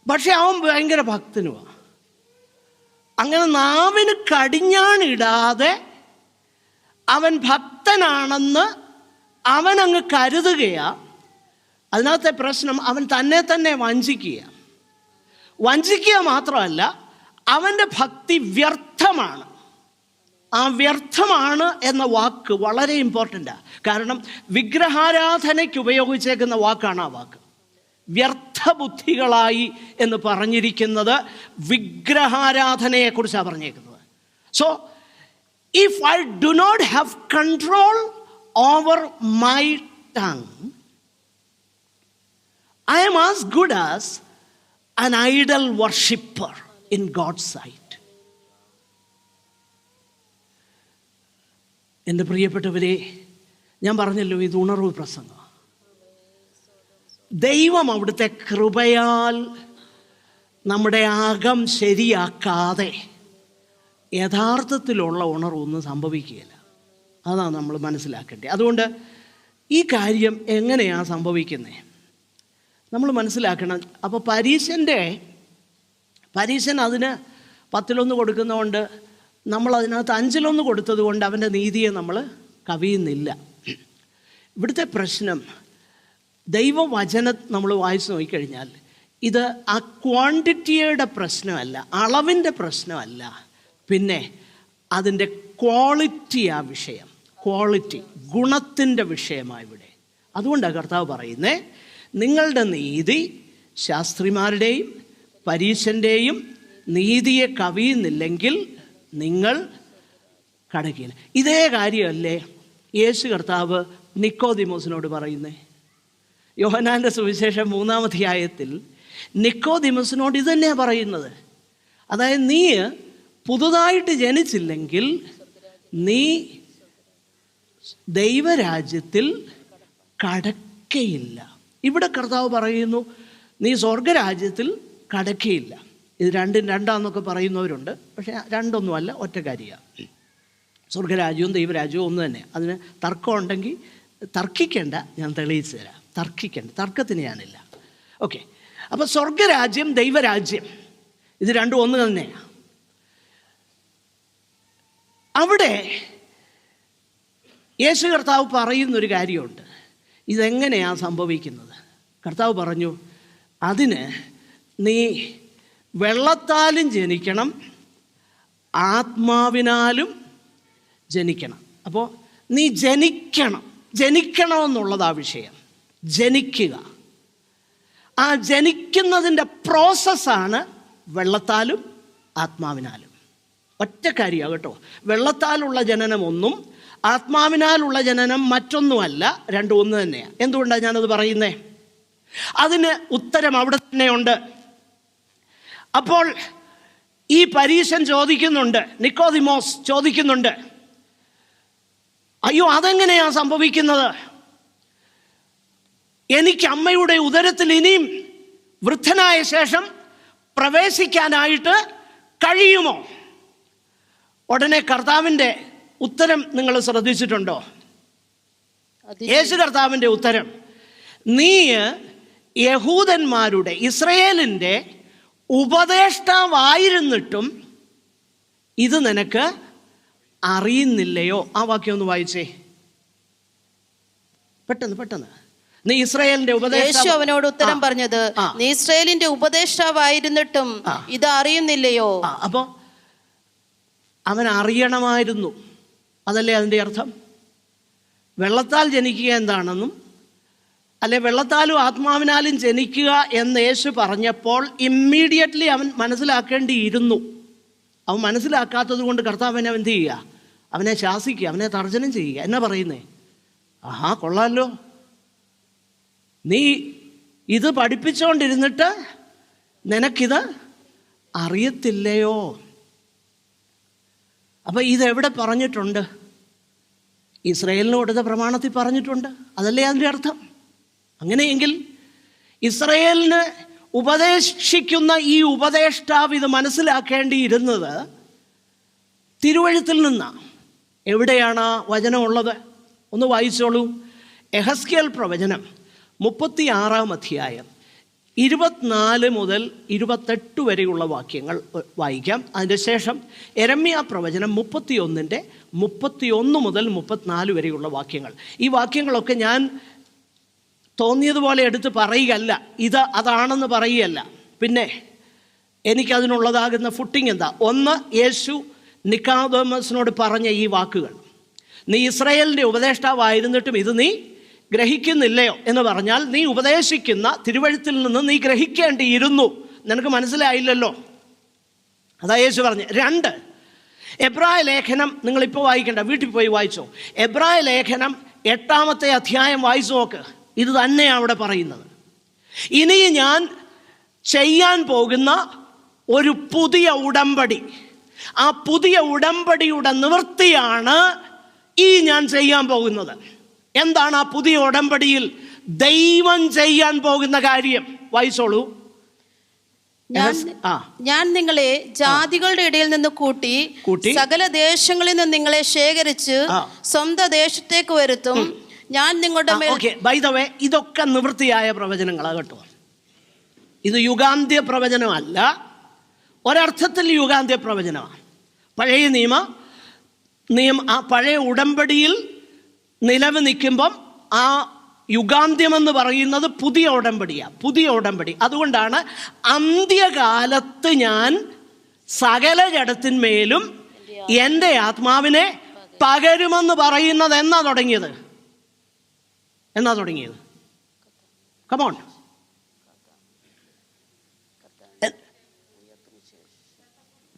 പക്ഷെ അവൻ ഭയങ്കര ഭക്തനുമാണ്. അങ്ങനെ നാവിന് കടിഞ്ഞാണിടാതെ അവൻ ഭക്തനാണെന്ന് അവനങ്ങ് കരുതുകയാ. അതിനകത്തെ പ്രശ്നം അവൻ തന്നെ വഞ്ചിക്കുക മാത്രമല്ല, അവൻ്റെ ഭക്തി വ്യർത്ഥമാണ്. ആ വ്യർത്ഥമാണ് എന്ന വാക്ക് വളരെ ഇമ്പോർട്ടൻ്റാണ്. കാരണം വിഗ്രഹാരാധനയ്ക്ക് ഉപയോഗിച്ചേക്കുന്ന വാക്കാണ് ആ വാക്ക്. വ്യർത്ഥ ബുദ്ധികളായി എന്ന് പറഞ്ഞിരിക്കുന്നത് വിഗ്രഹാരാധനയെക്കുറിച്ചാണ് പറഞ്ഞേക്കുന്നത്. So if I do not have control over my tongue, I am as good as an idol worshipper in God's sight. എൻ്റെ പ്രിയപ്പെട്ടവരെ, ഞാൻ പറഞ്ഞല്ലോ ഇത് ഉണർവ് പ്രസംഗം. ദൈവം അവിടുത്തെ കൃപയാൽ നമ്മുടെ അകം ശരിയാക്കാതെ യഥാർത്ഥത്തിലുള്ള ഉണർവൊന്നും സംഭവിക്കുകയില്ല. അതാണ് നമ്മൾ മനസ്സിലാക്കേണ്ടത്. അതുകൊണ്ട് ഈ കാര്യം എങ്ങനെയാണ് സംഭവിക്കുന്നത് നമ്മൾ മനസ്സിലാക്കണം. അപ്പോൾ പരീശൻ അതിന് 10 കൊടുക്കുന്നതുകൊണ്ട് നമ്മൾ അതിനകത്ത് 5 കൊടുത്തത് കൊണ്ട് അവൻ്റെ നീതിയെ നമ്മൾ കവിയുന്നില്ല. ഇവിടുത്തെ പ്രശ്നം ദൈവവചനം നമ്മൾ വായിച്ച് നോക്കിക്കഴിഞ്ഞാൽ ഇത് ആ ക്വാണ്ടിറ്റിയുടെ പ്രശ്നമല്ല, അളവിൻ്റെ പ്രശ്നമല്ല, പിന്നെ അതിൻ്റെ ക്വാളിറ്റിയാ വിഷയം. ക്വാളിറ്റി, ഗുണത്തിൻ്റെ വിഷയമാണ് ഇവിടെ. അതുകൊണ്ടാണ് കർത്താവ് പറയുന്നത്, നിങ്ങളുടെ നീതി ശാസ്ത്രിമാരുടെയും പരീശൻ്റെയും നീതിയെ കവിയുന്നില്ലെങ്കിൽ നിങ്ങൾ കടക്കില്ല. ഇതേ കാര്യമല്ലേ യേശു കർത്താവ് നിക്കോദിമോസിനോട് പറയുന്നത്? യോഹന്നാൻ്റെ സുവിശേഷം 3-ാം അധ്യായത്തിൽ നിക്കോദിമോസിനോട് ഇത് തന്നെയാണ് പറയുന്നത്. അതായത് നീ പുതുതായിട്ട് ജനിച്ചില്ലെങ്കിൽ നീ ദൈവരാജ്യത്തിൽ കടക്കയില്ല. ഇവിടെ കർത്താവ് പറയുന്നു നീ സ്വർഗരാജ്യത്തിൽ കടക്കയില്ല. ഇത് രണ്ടാന്നൊക്കെ പറയുന്നവരുണ്ട്, പക്ഷേ രണ്ടൊന്നുമല്ല, ഒറ്റ കാര്യമാണ്. സ്വർഗരാജ്യവും ദൈവരാജ്യവും ഒന്ന് തന്നെ. അതിന് തർക്കമുണ്ടെങ്കിൽ തർക്കിക്കേണ്ട, ഞാൻ തെളിയിച്ചു തരാം. തർക്കത്തിന് ഞാനില്ല. ഓക്കെ, അപ്പോൾ സ്വർഗരാജ്യം ദൈവരാജ്യം ഇത് രണ്ടും ഒന്ന് തന്നെയാണ്. അവിടെ യേശു കർത്താവ് പറയുന്നൊരു കാര്യമുണ്ട്. ഇതെങ്ങനെയാണ് സംഭവിക്കുന്നത്? കർത്താവ് പറഞ്ഞു, അതിന് നീ വെള്ളത്താലും ജനിക്കണം, ആത്മാവിനാലും ജനിക്കണം. അപ്പോൾ നീ ജനിക്കണമെന്നുള്ളതാ വിഷയം. ജനിക്കുക, ആ ജനിക്കുന്നതിൻ്റെ പ്രോസസ്സാണ് വെള്ളത്താലും ആത്മാവിനാലും. ഒറ്റ കാര്യമാണ് കേട്ടോ. വെള്ളത്താലുള്ള ജനനം ഒന്നും ആത്മാവിനാലുള്ള ജനനം മറ്റൊന്നുമല്ല, രണ്ടും ഒന്ന് തന്നെയാണ്. എന്തുകൊണ്ടാണ് ഞാനത് പറയുന്നത്? അതിന് ഉത്തരം അവിടെ തന്നെയുണ്ട്. അപ്പോൾ ഈ പരീശൻ ചോദിക്കുന്നുണ്ട്, നിക്കോദിമോസ് ചോദിക്കുന്നുണ്ട്, അയ്യോ അതെങ്ങനെയാണ് സംഭവിക്കുന്നത്? എനിക്ക് അമ്മയുടെ ഉദരത്തിൽ ഇനിയും വൃദ്ധനായ ശേഷം പ്രവേശിക്കാനായിട്ട് കഴിയുമോ? ഉടനെ കർത്താവിൻ്റെ ഉത്തരം നിങ്ങൾ ശ്രദ്ധിച്ചിട്ടുണ്ടോ? യേശു കർത്താവിൻ്റെ ഉത്തരം, നീ യഹൂദന്മാരുടെ, ഇസ്രയേലിൻ്റെ ഉപദേഷ്ടാവായിരുന്നിട്ടും ഇത് നിനക്ക് അറിയുന്നില്ലയോ? ആ വാക്യം ഒന്ന് വായിച്ചേ പെട്ടെന്ന്. നീ ഇസ്രായേലിന്റെ യേശു അവനോട് ഉത്തരം പറഞ്ഞത്, നീ ഇസ്രായേലിന്റെ ഉപദേഷ്ടാവായിരുന്നിട്ടും ഇത് അറിയുന്നില്ലയോ? അപ്പോ അവൻ അറിയണമായിരുന്നു. അതല്ലേ അതിൻ്റെ അർത്ഥം? വെള്ളത്താൽ ജനിക്കുക എന്താണെന്നും അല്ലെ വെള്ളത്താലും ആത്മാവിനാലും ജനിക്കുക എന്ന് യേശു പറഞ്ഞപ്പോൾ ഇമ്മീഡിയറ്റ്ലി അവൻ മനസ്സിലാക്കേണ്ടിയിരുന്നു. അവൻ മനസ്സിലാക്കാത്തത് കൊണ്ട് കർത്താവിനെ എന്ത് ചെയ്യുക? അവനെ ശാസിക്കുക, അവനെ തർജ്ജനം ചെയ്യുക. എന്നാ പറയുന്നേ? ആഹാ കൊള്ളാമല്ലോ, നീ ഇത് പഠിപ്പിച്ചുകൊണ്ടിരുന്നിട്ട് നിനക്കിത് അറിയത്തില്ലയോ? അപ്പം ഇതെവിടെ പറഞ്ഞിട്ടുണ്ട്? ഇസ്രായേലിന് കൊടുത്ത പ്രമാണത്തിൽ പറഞ്ഞിട്ടുണ്ട്. അതല്ലേ അതിൻ്റെ അർത്ഥം? അങ്ങനെയെങ്കിൽ ഇസ്രായേലിന് ഉപദേശിക്കുന്ന ഈ ഉപദേഷ്ടാവ് ഇത് മനസ്സിലാക്കേണ്ടിയിരുന്നത് തിരുവഴുത്തിൽ നിന്നാണ്. എവിടെയാണ് ആ വചനമുള്ളത്? ഒന്ന് വായിച്ചോളൂ. യെഹെസ്കേൽ പ്രവചനം 36-ാം അധ്യായം 24 മുതൽ 28 വരെയുള്ള വാക്യങ്ങൾ വായിക്കാം. അതിൻ്റെ ശേഷം യെരമ്യാ പ്രവചനം 31-ന്റെ 31 മുതൽ 34 വരെയുള്ള വാക്യങ്ങൾ. ഈ വാക്യങ്ങളൊക്കെ ഞാൻ തോന്നിയതുപോലെ എടുത്ത് പറയുകയല്ല, ഇത് അതാണെന്ന് പറയുകയല്ല. പിന്നെ എനിക്കതിനുള്ളതാകുന്ന ഫുട്ടിങ് എന്താ? ഒന്ന്, യേശു നിക്കോദെമോസിനോട് പറഞ്ഞ ഈ വാക്കുകൾ, നീ ഇസ്രായേലിൻ്റെ ഉപദേഷ്ടാവായിരുന്നിട്ടും ഇത് നീ ഗ്രഹിക്കുന്നില്ലയോ എന്ന് പറഞ്ഞാൽ, നീ ഉപദേശിക്കുന്ന തിരുവഴുത്തിൽ നിന്ന് നീ ഗ്രഹിക്കേണ്ടിയിരുന്നു, നിനക്ക് മനസ്സിലായില്ലല്ലോ. അതാ യേശു പറഞ്ഞു. 2, എബ്രായ ലേഖനം നിങ്ങളിപ്പോൾ വായിക്കേണ്ട, വീട്ടിൽ പോയി വായിച്ചോ. എബ്രായ ലേഖനം 8-ാമത്തെ അധ്യായം വായിച്ചു നോക്ക്. ഇത് തന്നെയാണ് അവിടെ പറയുന്നത്. ഇനി ഞാൻ ചെയ്യാൻ പോകുന്ന ഒരു പുതിയ ഉടമ്പടി, ആ പുതിയ ഉടമ്പടിയുടെ നിവൃത്തിയാണ് ഈ ഞാൻ ചെയ്യാൻ പോകുന്നത്. എന്താണ് ആ പുതിയ ഉടമ്പടിയിൽ ദൈവം ചെയ്യാൻ പോകുന്ന കാര്യം? വായിച്ചോളൂ. ഞാൻ നിങ്ങളെ ജാതികളുടെ ഇടയിൽ നിന്ന് കൂട്ടി സകല ദേശങ്ങളിൽ നിന്ന് നിങ്ങളെ ശേഖരിച്ച് സ്വന്തം ദേശത്തേക്ക് വരുത്തും. ഞാൻ നിങ്ങളുടെ ബൈ ദ വേ, ഇതൊക്കെ നിവൃത്തിയായ പ്രവചനങ്ങളാണ് കേട്ടോ. ഇത് യുഗാന്ത്യ പ്രവചനമല്ല, ഒരർത്ഥത്തിൽ യുഗാന്ത്യ പ്രവചനമാണ്. പഴയ ആ പഴയ ഉടമ്പടിയിൽ നിലവ് നിൽക്കുമ്പം ആ യുഗാന്ത്യമെന്ന് പറയുന്നത് പുതിയ ഉടമ്പടിയാണ്, പുതിയ ഉടമ്പടി. അതുകൊണ്ടാണ് അന്ത്യകാലത്ത് ഞാൻ സകല ജഡത്തിന്മേലും എൻ്റെ ആത്മാവിനെ പകരുമെന്ന് പറയുന്നത് എന്നാ തുടങ്ങിയത്? കമോൺ,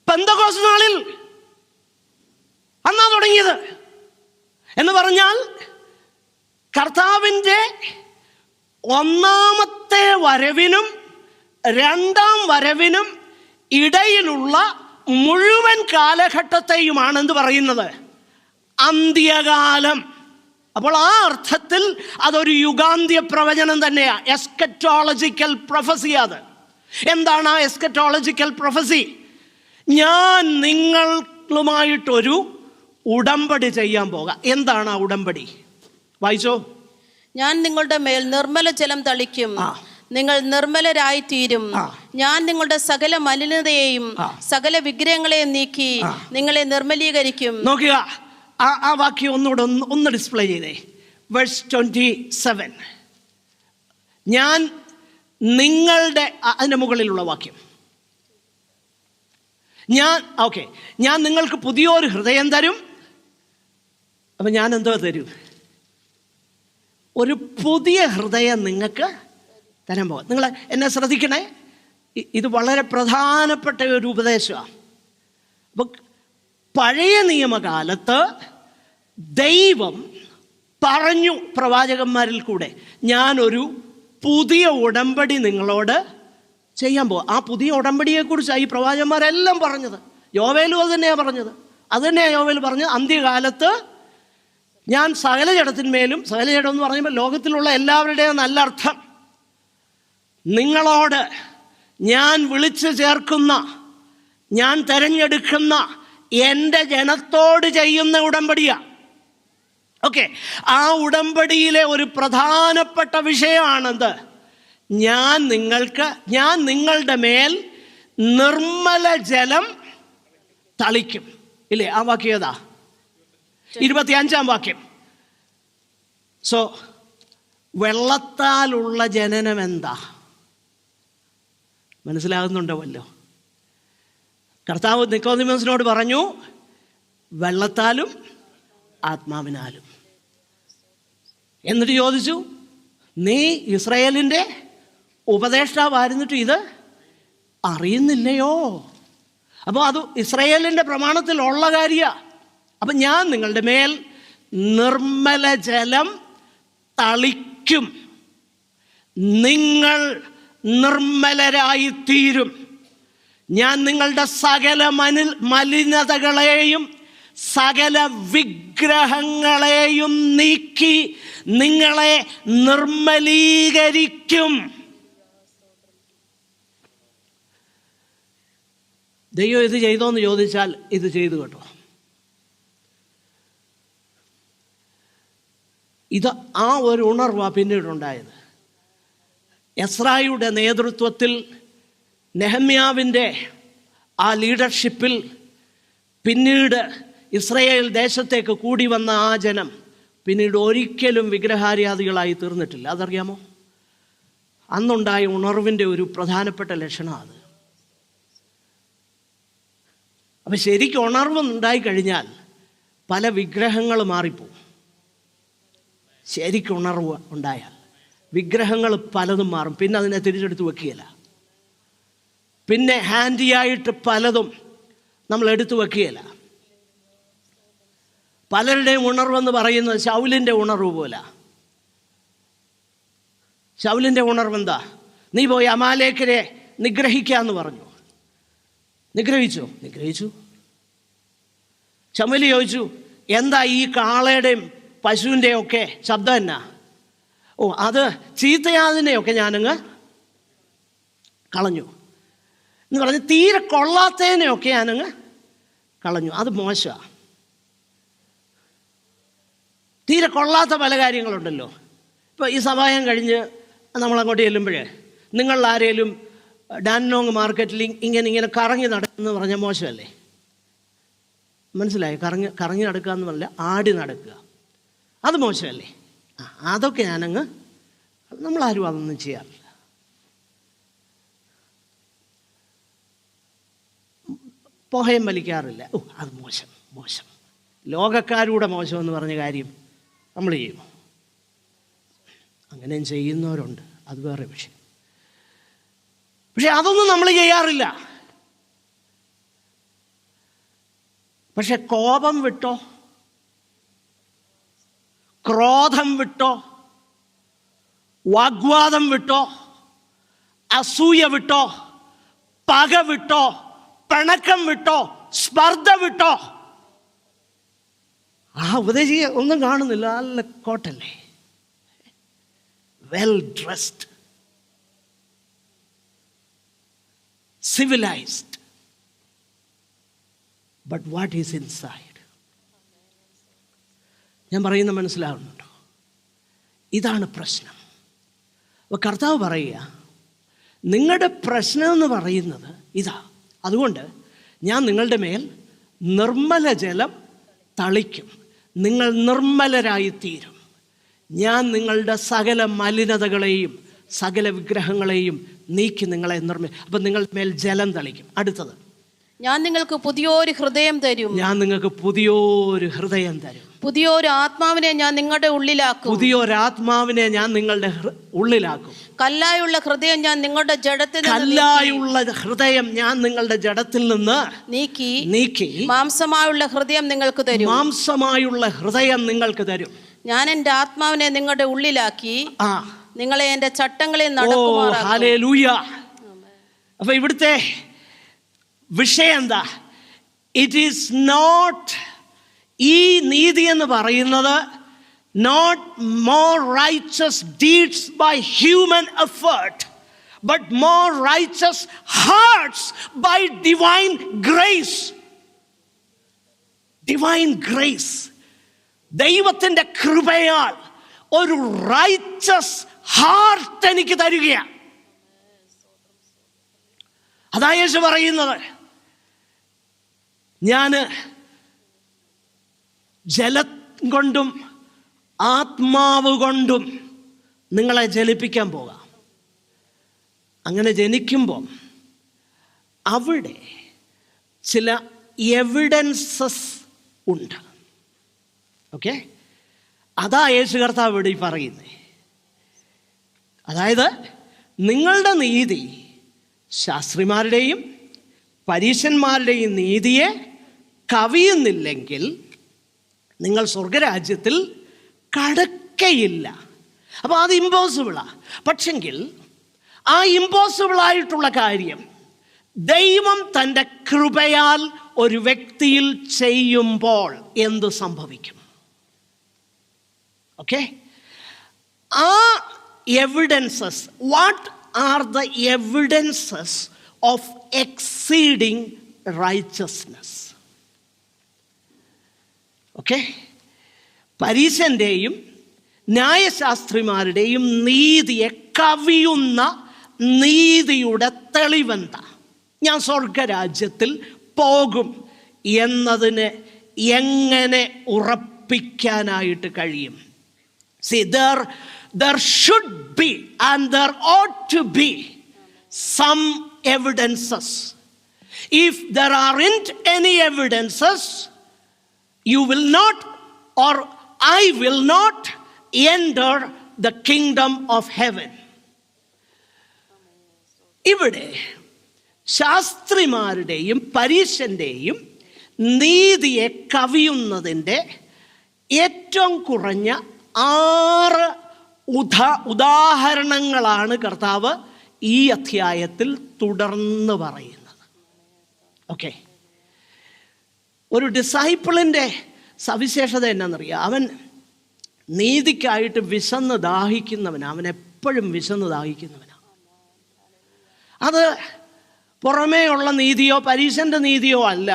പെന്തക്കോസ്ത് നാളിൽ അന്നാ തുടങ്ങിയത്. എന്ന് പറഞ്ഞാൽ കർത്താവിൻ്റെ ഒന്നാമത്തെ വരവിനും രണ്ടാം വരവിനും ഇടയിലുള്ള മുഴുവൻ കാലഘട്ടത്തെയുമാണ് എന്ത് പറയുന്നത്? അന്ത്യകാലം. അപ്പോൾ ആ അർത്ഥത്തിൽ അതൊരു യുഗാന്ത്യ പ്രവചനം തന്നെയാണ്, എസ്കറ്റോളജിക്കൽ പ്രൊഫസി. അത് എന്താണ് ആ എസ്കറ്റോളജിക്കൽ പ്രൊഫസി? ഞാൻ നിങ്ങളുമായിട്ടൊരു ഉടമ്പടി ചെയ്യാൻ പോകാം. എന്താണ് ആ ഉടമ്പടി? വായിച്ചോ. ഞാൻ നിങ്ങളുടെ മേൽ നിർമ്മല ജലം തളിക്കും, നിങ്ങൾ നിർമ്മലരായി തീരും. ഞാൻ നിങ്ങളുടെ സകല മലിനതയെയും സകല വിഗ്രഹങ്ങളെയും നീക്കി നിങ്ങളെ നിർമ്മലീകരിക്കും. നോക്കുക, ആ വാക്യം ഒന്നുകൂടെ ഒന്ന് ഡിസ്പ്ലേ ചെയ്തേ. വേഴ്സ് 27. ഞാൻ നിങ്ങളുടെ, അതിൻ്റെ മുകളിലുള്ള വാക്യം, ഞാൻ നിങ്ങൾക്ക് പുതിയൊരു ഹൃദയം തരും. അപ്പം ഞാൻ എന്തോ തരും? ഒരു പുതിയ ഹൃദയം നിങ്ങൾക്ക് തരാൻ പോകാം. നിങ്ങൾ എന്നെ ശ്രദ്ധിക്കണേ, ഇത് വളരെ പ്രധാനപ്പെട്ട ഒരു ഉപദേശമാണ്. അപ്പം പഴയ നിയമകാലത്ത് ദൈവം പറഞ്ഞു പ്രവാചകന്മാരിൽ കൂടെ, ഞാനൊരു പുതിയ ഉടമ്പടി നിങ്ങളോട് ചെയ്യാൻ പോകാം. ആ പുതിയ ഉടമ്പടിയെക്കുറിച്ചാണ് ഈ പ്രവാചകന്മാരെല്ലാം പറഞ്ഞത്. യോവേലും അത് തന്നെയാണ് പറഞ്ഞത്. അത് തന്നെയാണ് യോവേൽ പറഞ്ഞത്. അന്ത്യകാലത്ത് ഞാൻ സകല ജഡത്തിന്മേലും, സകല ജഡം എന്ന് പറയുമ്പോൾ ലോകത്തിലുള്ള എല്ലാവരുടെയും നല്ല അർത്ഥം, നിങ്ങളോട് ഞാൻ വിളിച്ചു ചേർക്കുന്ന, ഞാൻ തിരഞ്ഞെടുക്കുന്ന എൻ്റെ ജനത്തോട് ചെയ്യുന്ന ഉടമ്പടിയാണ്. ഓക്കെ, ആ ഉടമ്പടിയിലെ ഒരു പ്രധാനപ്പെട്ട വിഷയമാണെന്ത്? ഞാൻ നിങ്ങളുടെ മേൽ നിർമ്മല ജലം തളിക്കും. ഇല്ലേ? ആ വാക്യം ഏതാ? 25-ാം വാക്യം. സോ വെള്ളത്താലുള്ള ജനനം എന്താ? മനസ്സിലാകുന്നുണ്ടോ വല്ലോ? കർത്താവ് നിക്കോദെമോസിനോട് പറഞ്ഞു, വെള്ളത്താലും ആത്മാവിനാലും. എന്നിട്ട് ചോദിച്ചു, നീ ഇസ്രായേലിൻ്റെ ഉപദേഷ്ടാവായിരുന്നിട്ട് ഇത് അറിയുന്നില്ലയോ? അപ്പോൾ അത് ഇസ്രായേലിൻ്റെ പ്രമാണത്തിലുള്ള കാര്യമാണ്. അപ്പം ഞാൻ നിങ്ങളുടെ മേൽ നിർമ്മല ജലം തളിക്കും, നിങ്ങൾ നിർമ്മലരായി തീരും. ഞാൻ നിങ്ങളുടെ സകല മലിനതകളെയും സകല വിഗ്രഹങ്ങളെയും നീക്കി നിങ്ങളെ നിർമ്മലീകരിക്കും. ദൈവം ഇത് ചെയ്തോന്ന് ചോദിച്ചാൽ ഇത് ചെയ്തു കേട്ടോ. ഇത് ആ ഒരു ഉണർവാണ് പിന്നീടുണ്ടായത്. എസ്രായുടെ നേതൃത്വത്തിൽ നെഹമ്യാവിൻ്റെ ആ ലീഡർഷിപ്പിൽ പിന്നീട് ഇസ്രായേൽ ദേശത്തേക്ക് കൂടി വന്ന ആ ജനം പിന്നീട് ഒരിക്കലും വിഗ്രഹാരാധികളായി തീർന്നിട്ടില്ല. അതറിയാമോ? അന്നുണ്ടായ ഉണർവിൻ്റെ ഒരു പ്രധാനപ്പെട്ട ലക്ഷണം അത്. അപ്പം ശരിക്കും ഉണർവ് ഉണ്ടായിക്കഴിഞ്ഞാൽ പല വിഗ്രഹങ്ങൾ മാറിപ്പോവും. ശരിക്കും ഉണർവ് ഉണ്ടായാൽ വിഗ്രഹങ്ങൾ പലതും മാറും. പിന്നെ അതിനെ തിരിച്ചെടുത്ത് വെക്കുകയില്ല. പിന്നെ ഹാൻഡിയായിട്ട് പലതും നമ്മൾ എടുത്തു വെക്കുകയില്ല. പലരുടെയും ഉണർവെന്ന് പറയുന്നത് ശൗലിൻ്റെ ഉണർവ് പോലെ. ശൗലിൻ്റെ ഉണർവെന്താ? നീ പോയി അമാലേക്കരെ നിഗ്രഹിക്കാന്ന് പറഞ്ഞു. നിഗ്രഹിച്ചു. ശമൂവേൽ ചോദിച്ചു, എന്താ ഈ കാളയുടെയും പശുവിൻ്റെയും ഒക്കെ ശബ്ദം എന്നാ? ഓ, അത് ചീത്തയാതിനെയൊക്കെ ഞാനങ്ങ് കളഞ്ഞു എന്ന് പറഞ്ഞ് തീരെ കൊള്ളാത്തതിനെയൊക്കെ ഞാനങ്ങ് കളഞ്ഞു. അത് മോശമാണ്. തീരെ കൊള്ളാത്ത പല കാര്യങ്ങളുണ്ടല്ലോ. ഇപ്പോൾ ഈ സഭായം കഴിഞ്ഞ് നമ്മളങ്ങോട്ട് ചെല്ലുമ്പോഴേ നിങ്ങളിൽ ആരെങ്കിലും ഡാൻനോങ് മാർക്കറ്റിൽ ഇങ്ങനെ കറങ്ങി നടക്കുന്നു പറഞ്ഞാൽ മോശമല്ലേ? മനസ്സിലായി? കറങ്ങി നടക്കുക എന്ന് പറഞ്ഞാൽ ആടി നടക്കുക, അത് മോശമല്ലേ? അതൊക്കെ ഞാനങ്ങ്, നമ്മളാരും അതൊന്നും ചെയ്യാറില്ല. പുകയും വലിക്കാറില്ല. ഓ, അത് മോശം. ലോകക്കാരൂടെ മോശമെന്ന് പറഞ്ഞ കാര്യം നമ്മൾ ചെയ്യും. അങ്ങനെയും ചെയ്യുന്നവരുണ്ട്, അത് വേറെ വിഷയം. പക്ഷെ അതൊന്നും നമ്മൾ ചെയ്യാറില്ല. പക്ഷെ കോപം വിട്ടോ, ക്രോധം വിട്ടോ, വാഗ്വാദം വിട്ടോ, അസൂയ വിട്ടോ, പക വിട്ടോ, പിണക്കം വിട്ടോ, സ്പർദ്ധ വിട്ടോ. ആ ഉപദേശിയെ ഒന്നും കാണുന്നില്ല, നല്ല കോട്ടല്ലേ, well dressed, civilized, but what is inside? ഞാൻ പറയുന്ന മനസ്സിലാവുന്നുണ്ടോ? ഇതാണ് പ്രശ്നം. അപ്പോൾ കർത്താവ് പറയുക, നിങ്ങളുടെ പ്രശ്നം എന്ന് പറയുന്നത് ഇതാ. അതുകൊണ്ട് ഞാൻ നിങ്ങളുടെ മേൽ നിർമ്മല ജലം തളിക്കും, നിങ്ങൾ നിർമ്മലരായിത്തീരും. ഞാൻ നിങ്ങളുടെ സകല മലിനതകളെയും സകല വിഗ്രഹങ്ങളെയും നീക്കി നിങ്ങളെ അപ്പം നിങ്ങളുടെ മേൽ ജലം തളിക്കും. അടുത്തത്, ഞാൻ നിങ്ങൾക്ക് പുതിയൊരു ഹൃദയം തരും. ഞാൻ നിങ്ങൾക്ക് പുതിയൊരു ഹൃദയം തരും. പുതിയൊരു ആത്മാവിനെ ഞാൻ നിങ്ങളുടെ ഉള്ളിലാക്കും. പുതിയൊരാത്മാവിനെ ഞാൻ നിങ്ങളുടെ ഉള്ളിലാക്കും. കല്ലായുള്ള ഹൃദയം ഞാൻ നിങ്ങളുടെ ജഡത്തിൽ നിന്ന് നീക്കി മാംസമായുള്ള ഹൃദയം നിങ്ങൾക്ക് തരും. ഞാൻ എൻ്റെ ആത്മാവിനെ നിങ്ങളുടെ ഉള്ളിലാക്കി നിങ്ങളെ എൻ്റെ ചട്ടങ്ങളിൽ നടക്കുമാറാക്കും. ഹല്ലേലൂയ. അപ്പൊ ഇവിടുത്തെ വിഷയം എന്താ? ഇറ്റ് ഈസ് നോട്ട്, ഈ നീതി എന്ന് പറയുന്നത് not more righteous deeds by human effort, but more righteous hearts by divine grace. Divine grace, ദൈവത്തിൻ്റെ കൃപയാൽ ഒരു റൈച്ചസ് ഹാർട്ട് എനിക്ക് തരികയാണ്. അതാ യേശു പറയുന്നത്, ഞാൻ ജലം കൊണ്ടും ആത്മാവ് കൊണ്ടും നിങ്ങളെ ജനിപ്പിക്കാൻ പോകാം. അങ്ങനെ ജനിക്കുമ്പോൾ അവിടെ ചില എവിഡൻസസ് ഉണ്ട്. ഓക്കെ, അതാ യേശു കർത്താവ് ഇവിടെ പറയുന്നത്. അതായത് നിങ്ങളുടെ നീതി ശാസ്ത്രിമാരുടെയും പരീശന്മാരുടെയും നീതിയെ കവിയുന്നില്ലെങ്കിൽ നിങ്ങൾ സ്വർഗരാജ്യത്തിൽ കടക്കയില്ല. അപ്പോൾ അത് ഇമ്പോസിബിളാണ്. പക്ഷെങ്കിൽ ആ ഇമ്പോസിബിളായിട്ടുള്ള കാര്യം ദൈവം തൻ്റെ കൃപയാൽ ഒരു വ്യക്തിയിൽ ചെയ്യുമ്പോൾ എന്ത് സംഭവിക്കും? ഓക്കെ, ആ evidences, what are the evidences of exceeding righteousness? Okay, പരീശന്റെയും ന്യായശാസ്ത്രിമാരുടെയും നീതിയെ കവിയുന്ന നീതിയുടെ തെളിവെന്ത? ഞാൻ സ്വർഗരാജ്യത്തിൽ പോകും എന്നതിന് എങ്ങനെ ഉറപ്പിക്കാനായിട്ട് കഴിയും? See, there should be and there ought to be some evidences. If there aren't any evidences, you will not, or I will not enter the kingdom of heaven. ഇവിടെ ശാസ്ത്രിമാരുടെയും പരീശന്റെയും നീതിയെ കവിയുന്നതിൻ്റെ ഏറ്റവും കുറഞ്ഞ 6 ഉദാഹരണങ്ങളാണ് കർത്താവ് ഈ അധ്യായത്തിൽ തുടർന്ന് പറയുന്നത്. ഓക്കെ, ഒരു ഡിസൈപ്പിളിൻ്റെ സവിശേഷത എന്നാണെന്നറിയാം? അവൻ നീതിക്കായിട്ട് വിശന്ന് ദാഹിക്കുന്നവനാണ്. അവൻ എപ്പോഴും വിശന്ന് ദാഹിക്കുന്നവനാണ്. അത് പുറമേ ഉള്ള നീതിയോ പരീശൻ്റെ നീതിയോ അല്ല.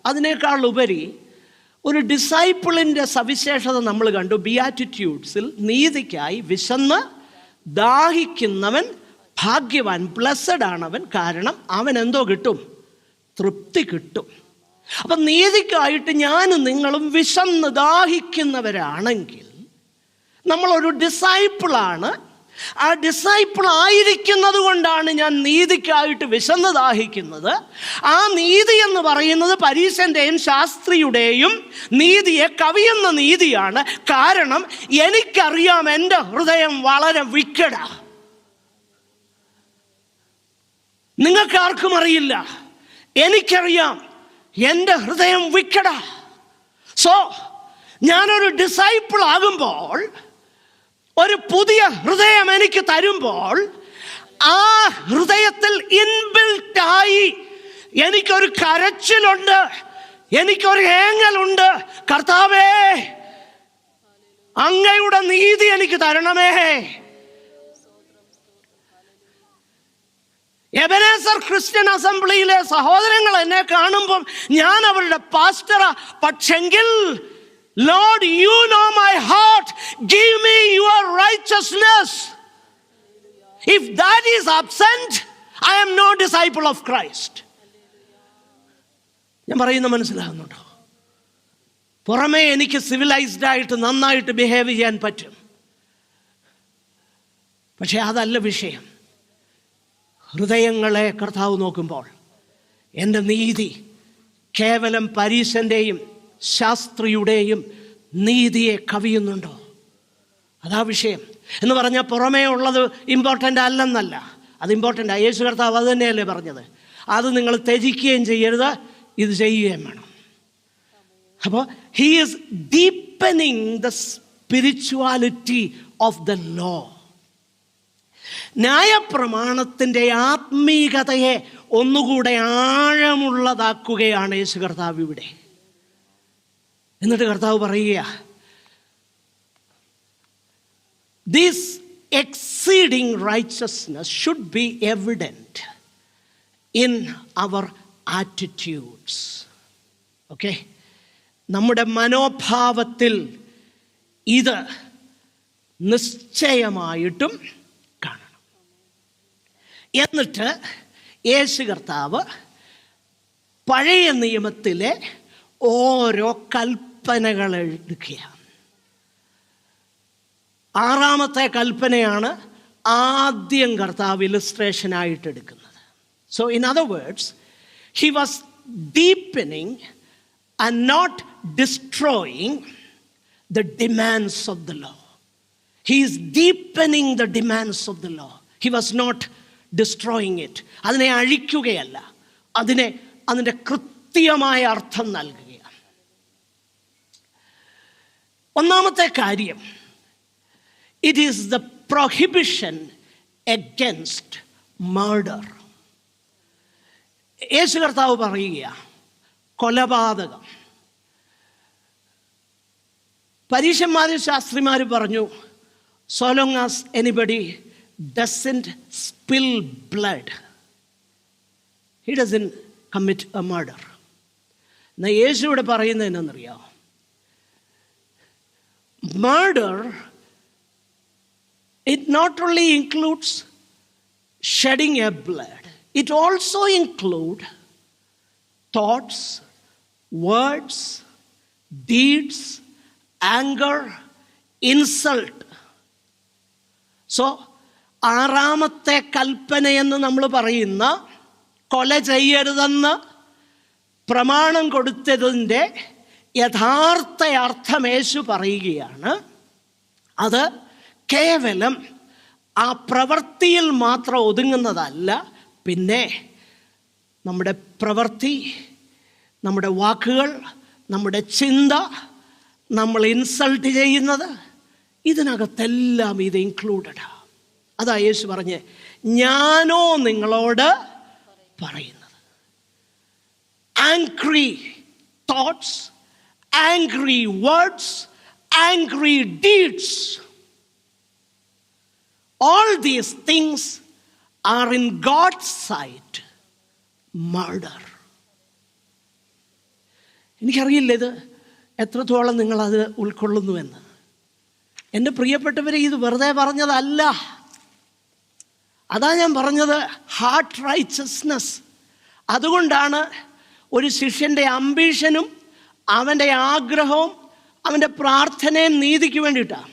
അതിനേക്കാൾ ഉപരി ഒരു ഡിസൈപ്പിളിൻ്റെ സവിശേഷത നമ്മൾ കണ്ടു. ബിയാറ്റിറ്റ്യൂഡ്സിൽ നീതിക്കായി വിശന്ന് ദാഹിക്കുന്നവൻ ഭാഗ്യവാൻ, ബ്ലെസ്സഡ് ആണവൻ. കാരണം അവൻ എന്തോ കിട്ടും? തൃപ്തി കിട്ടും. അപ്പം നീതിക്കായിട്ട് ഞാനും നിങ്ങളും വിശന്ന് ദാഹിക്കുന്നവരാണെങ്കിൽ നമ്മളൊരു ഡിസൈപ്പിളാണ്. ആ ഡിസൈപ്പിൾ ആയിരിക്കുന്നത് കൊണ്ടാണ് ഞാൻ നീതിക്കായിട്ട് വിശന്ന് ദാഹിക്കുന്നത്. ആ നീതി എന്ന് പറയുന്നത് പരീശന്റെയും ശാസ്ത്രിയുടെയും നീതിയെ കവിയുന്ന നീതിയാണ്. കാരണം എനിക്കറിയാം എൻ്റെ ഹൃദയം വളരെ വിക്കടാ. നിങ്ങൾക്കാർക്കും അറിയില്ല, എനിക്കറിയാം എൻ്റെ ഹൃദയം വിക്കടാ. സോ ഞാനൊരു ഡിസൈപ്പിൾ ആകുമ്പോൾ, ഒരു പുതിയ ഹൃദയം എനിക്ക് തരുമ്പോൾ, ആ ഹൃദയത്തിൽ ഇൻബിൽറ്റായി എനിക്കൊരു കരച്ചിലുണ്ട്, എനിക്കൊരു ഏങ്ങലുണ്ട്. കർത്താവേ, അങ്ങയുടെ നീതി എനിക്ക് തരണമേ. എബനേസർ ക്രിസ്ത്യൻ അസംബ്ലിയിലെ സഹോദരങ്ങൾ എന്നെ കാണുമ്പം ഞാൻ അവരുടെ പാസ്റ്ററാ. പക്ഷെങ്കിൽ Lord, you know my heart. Give me your righteousness. If that is absent, I am no disciple of Christ. ഞാൻ പറയുന്നത് മനസ്സിലാകുന്നുണ്ടോ? പുറമേ എനിക്ക് സിവിലൈസ്ഡ് ആയിട്ട് നന്നായിട്ട് ബിഹേവ് ചെയ്യാൻ പറ്റും, പക്ഷെ അതല്ല വിഷയം. ഹൃദയങ്ങളെ കർത്താവ് നോക്കുമ്പോൾ എൻ്റെ നീതി കേവലം പരീശന്റെയും ശാസ്ത്രിയുടെയും നീതിയെ കവിയുന്നുണ്ടോ? അതാ വിഷയം. എന്ന് പറഞ്ഞാൽ പുറമേ ഉള്ളത് ഇമ്പോർട്ടൻ്റ് അല്ലെന്നല്ല, അത് ഇമ്പോർട്ടൻ്റ്. യേശു കർത്താവ് അത് തന്നെയല്ലേ പറഞ്ഞത്? അത് നിങ്ങൾ ത്യജിക്കുകയും ചെയ്യരുത്, ഇത് ചെയ്യുകയും വേണം. അപ്പോൾ he is deepening the spirituality of the law. ന്യായപ്രമാണത്തിൻ്റെ ആത്മീകതയെ ഒന്നുകൂടെ ആഴമുള്ളതാക്കുകയാണ് യേശു കർത്താവ് ഇവിടെ. എന്നിട്ട് കർത്താവ് പറയുക, this exceeding righteousness should be evident in our attitudes. Okay, നമ്മുടെ മനോഭാവത്തിൽ ഇത് നിശ്ചയമായിട്ടും കാണണം. എന്നിട്ട് യേശു കർത്താവ് പഴയ നിയമത്തിലെ ഓരോ കൽപ്പനകൾ എടുക്കുകയാണ്. 6ാമത്തെ കൽപ്പനയാണ് ആദ്യം കർത്താവ് ഇലുസ്ട്രേഷനായിട്ട് എടുക്കുന്നത്. So in other words, he was deepening and not destroying the demands of the law. He is deepening the demands of the law. He was not destroying it. അതിനെ അഴിക്കുകയല്ല, അതിൻ്റെ കൃത്യമായ അർത്ഥം നൽകുക. ഒന്നാമത്തെ കാര്യം, it is the prohibition against murder. Yeshu കർത്താവ് പറയുക, കൊലപാതകം. പരീശന്മാരും ശാസ്ത്രിമാരും പറഞ്ഞു, so long as anybody doesn't spill blood, he doesn't commit a murder. എന്നാൽ യേശു ഇവിടെ പറയുന്നത് എന്നറിയാമോ? Murder, it not only includes shedding a blood, it also includes thoughts, words, deeds, anger, insult. So 6ാമത്തെ കൽപ്പനയെന്ന് നമ്മൾ പറയുന്ന കൊല ചെയ്യരുതെന്ന് പ്രമാണം കൊടുത്തതിൻ്റെ യഥാർത്ഥ അർത്ഥം യേശു പറയുകയാണ്. അത് കേവലം ആ പ്രവൃത്തിയിൽ മാത്രം ഒതുങ്ങുന്നതല്ല, പിന്നെ നമ്മുടെ പ്രവൃത്തി, നമ്മുടെ വാക്കുകൾ, നമ്മുടെ ചിന്ത, നമ്മൾ ഇൻസൾട്ട് ചെയ്യുന്നത്, ഇതിനകത്തെല്ലാം ഇത് ഇൻക്ലൂഡഡ്. അതാ യേശു പറഞ്ഞ്, ഞാനോ നിങ്ങളോട് പറയുന്നത്. Angry thoughts, angry words, angry deeds, all these things are in God's sight murder. എനിക്കറിയില്ല ഇത് എത്രത്തോളം നിങ്ങളത് ഉൾക്കൊള്ളുന്നുവെന്ന്. എൻ്റെ പ്രിയപ്പെട്ടവരെ, ഇത് വെറുതെ പറഞ്ഞതല്ല. അതാ ഞാൻ പറഞ്ഞത്, ഹാർട്ട് റൈച്ചസ്നെസ്. അതുകൊണ്ടാണ് ഒരു ശിഷ്യൻ്റെ അംബീഷനും അവൻ്റെ ആഗ്രഹവും അവൻ്റെ പ്രാർത്ഥനയും നീതിക്ക് വേണ്ടിയിട്ടാണ്.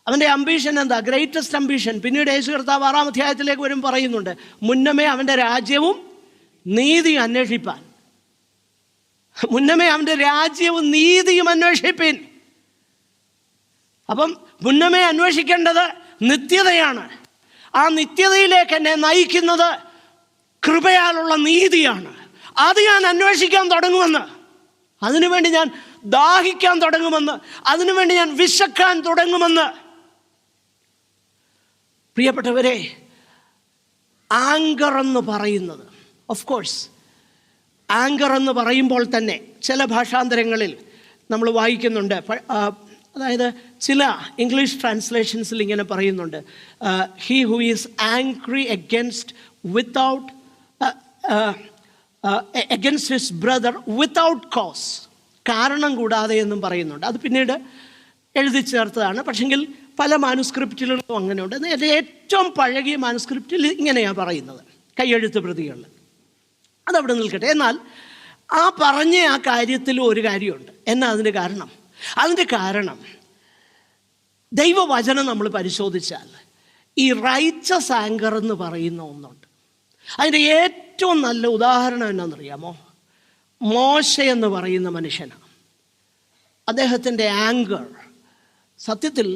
അവൻ്റെ അംബീഷൻ എന്താ? Greatest ambition. പിന്നീട് യേശു കർത്താവ് 6-ാം അധ്യായത്തിലേക്ക് വരും പറയുന്നുണ്ട്, മുന്നമേ അവൻ്റെ രാജ്യവും നീതിയും അന്വേഷിപ്പാൻ. മുന്നമേ അവൻ്റെ രാജ്യവും നീതിയും അന്വേഷിപ്പിൻ. അപ്പം മുന്നമേ അന്വേഷിക്കേണ്ടത് നിത്യതയാണ്. ആ നിത്യതയിലേക്ക് എന്നെ നയിക്കുന്നത് കൃപയാലുള്ള നീതിയാണ്. അത് ഞാൻ അന്വേഷിക്കാൻ തുടങ്ങുമെന്ന്, അതിനുവേണ്ടി ഞാൻ ദാഹിക്കാൻ തുടങ്ങുമെന്ന്, അതിനുവേണ്ടി ഞാൻ വിശക്കാൻ തുടങ്ങുമെന്ന്. പ്രിയപ്പെട്ടവരെ, ആങ്കർ എന്ന് പറയുന്നത്, ഓഫ് കോഴ്സ് ആങ്കർ എന്ന് പറയുമ്പോൾ തന്നെ ചില ഭാഷാന്തരങ്ങളിൽ നമ്മൾ വായിക്കുന്നുണ്ട്, അതായത് ചില ഇംഗ്ലീഷ് ട്രാൻസ്ലേഷൻസിൽ ഇങ്ങനെ പറയുന്നുണ്ട്, he who is angry against his brother without cause, കാരണം കൂടാതെ എന്നും പറയുന്നുണ്ട്. അത് പിന്നീട് എഴുതി ചേർത്തതാണ്. പക്ഷെങ്കിൽ പല മാനുസ്ക്രിപ്റ്റിലും അങ്ങനെയുണ്ട്. എൻ്റെ ഏറ്റവും പഴകിയ മാനുസ്ക്രിപ്റ്റിൽ ഇങ്ങനെയാണ് പറയുന്നത്, കൈയെഴുത്ത് പ്രതികളിൽ. അതവിടെ നിൽക്കട്ടെ. എന്നാൽ ആ പറഞ്ഞ ആ കാര്യത്തിൽ ഒരു കാര്യമുണ്ട്. എന്നാ അതിൻ്റെ കാരണം ദൈവവചനം നമ്മൾ പരിശോധിച്ചാൽ ഈ റൈച്ചസ് ആങ്കർ എന്ന് പറയുന്ന ഒന്നുണ്ട്. അതിൻ്റെ ഏറ്റവും നല്ല ഉദാഹരണം എന്നാണെന്നറിയാമോ? മോശ എന്ന് പറയുന്ന മനുഷ്യനാണ്. അദ്ദേഹത്തിൻ്റെ ആങ്കർ, സത്യത്തിൽ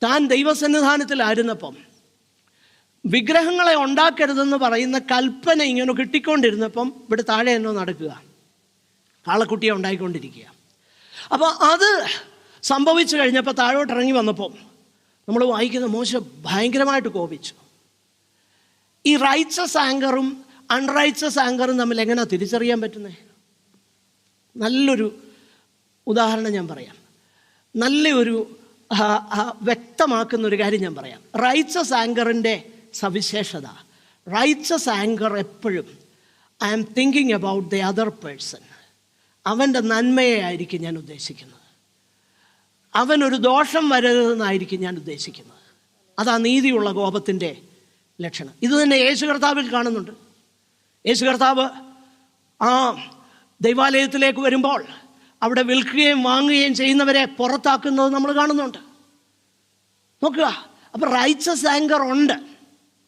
താൻ ദൈവസന്നിധാനത്തിലായിരുന്നപ്പം വിഗ്രഹങ്ങളെ ഉണ്ടാക്കരുതെന്ന് പറയുന്ന കൽപ്പന ഇങ്ങനെ കിട്ടിക്കൊണ്ടിരുന്നപ്പം ഇവിടെ താഴെ എന്നോ നടക്കുക, കാളക്കുട്ടിയെ ഉണ്ടായിക്കൊണ്ടിരിക്കുക. അപ്പോൾ അത് സംഭവിച്ചു കഴിഞ്ഞപ്പോൾ താഴോട്ട് ഇറങ്ങി വന്നപ്പോൾ നമ്മൾ വായിക്കുന്ന മോശ ഭയങ്കരമായിട്ട് കോപിച്ചു. ഈ റൈച്ചസ് ആങ്കറും അൺറൈച്ചസ് ആങ്കറും തമ്മിൽ എങ്ങനെയാണ് തിരിച്ചറിയാൻ പറ്റുന്നത്? നല്ലൊരു ഉദാഹരണം ഞാൻ പറയാം, നല്ലൊരു വ്യക്തമാക്കുന്നൊരു കാര്യം ഞാൻ പറയാം. റൈച്ചസ് ആങ്കറിൻ്റെ സവിശേഷത, റൈച്ചസ് ആങ്കർ എപ്പോഴും I am thinking about the other person. അവൻ്റെ നന്മയെ ആയിരിക്കും ഞാൻ ഉദ്ദേശിക്കുന്നത്, അവനൊരു ദോഷം വരരുതെന്നായിരിക്കും ഞാൻ ഉദ്ദേശിക്കുന്നത്. അതാ നീതിയുള്ള കോപത്തിൻ്റെ ലക്ഷണം. ഇത് തന്നെ യേശു കർത്താവിൽ കാണുന്നുണ്ട്. യേശു കർത്താവ് ആ ദൈവാലയത്തിലേക്ക് വരുമ്പോൾ അവിടെ വിൽക്കുകയും വാങ്ങുകയും ചെയ്യുന്നവരെ പുറത്താക്കുന്നത് നമ്മൾ കാണുന്നുണ്ട്. നോക്കുക, അപ്പോൾ റൈച്ചസ് ആങ്കർ ഉണ്ട്.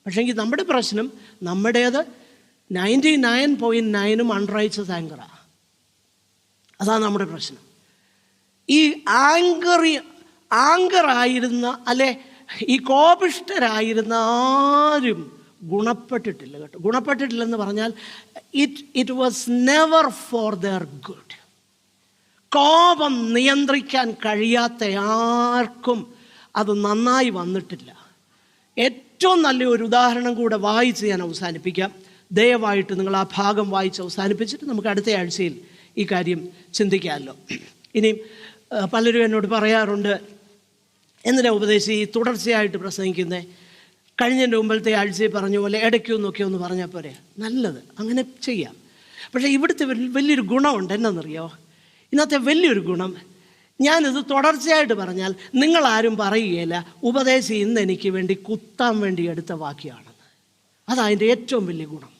പക്ഷേങ്കിൽ നമ്മുടെ പ്രശ്നം, നമ്മുടേത് 99.9 അൺറൈച്ചസ് ആങ്കറാണ്. അതാണ് നമ്മുടെ പ്രശ്നം. ഈ ആങ്കറായിരുന്ന അല്ലെ ഈ കോപിഷ്ഠരായിരുന്ന ആരും ഗുണപ്പെട്ടിട്ടില്ല കേട്ടോ. ഗുണപ്പെട്ടിട്ടില്ലെന്ന് പറഞ്ഞാൽ it was never for their good. കോപം നിയന്ത്രിക്കാൻ കഴിയാത്ത ആർക്കും അത് നന്നായി വന്നിട്ടില്ല. ഏറ്റവും നല്ലൊരു ഉദാഹരണം കൂടെ വായിച്ച് ഞാൻ അവസാനിപ്പിക്കാം. ദയവായിട്ട് നിങ്ങൾ ആ ഭാഗം വായിച്ച് അവസാനിപ്പിച്ചിട്ട് നമുക്ക് അടുത്ത ആഴ്ചയിൽ ഈ കാര്യം ചിന്തിക്കാമല്ലോ. ഇനിയും പലരും എന്നോട് പറയാറുണ്ട്, എന്തിനാ ഉപദേശി ഈ തുടർച്ചയായിട്ട് പ്രസംഗിക്കുന്നത്? കഴിഞ്ഞതിൻ്റെ മുമ്പത്തെ ആഴ്ചയിൽ പറഞ്ഞ പോലെ ഇടയ്ക്കൊന്നൊക്കെ ഒന്ന് പറഞ്ഞാൽ പോരെ? നല്ലത്, അങ്ങനെ ചെയ്യാം. പക്ഷേ ഇവിടുത്തെ വലിയൊരു ഗുണമുണ്ട്. എന്നാണെന്നറിയോ? ഇന്നത്തെ വലിയൊരു ഗുണം, ഞാനിത് തുടർച്ചയായിട്ട് പറഞ്ഞാൽ നിങ്ങളാരും പറയുകയില്ല ഉപദേശി ഇന്ന് എനിക്ക് വേണ്ടി കുത്താൻ വേണ്ടി എടുത്ത വാക്യമാണെന്ന്. അതതിൻ്റെ ഏറ്റവും വലിയ ഗുണം.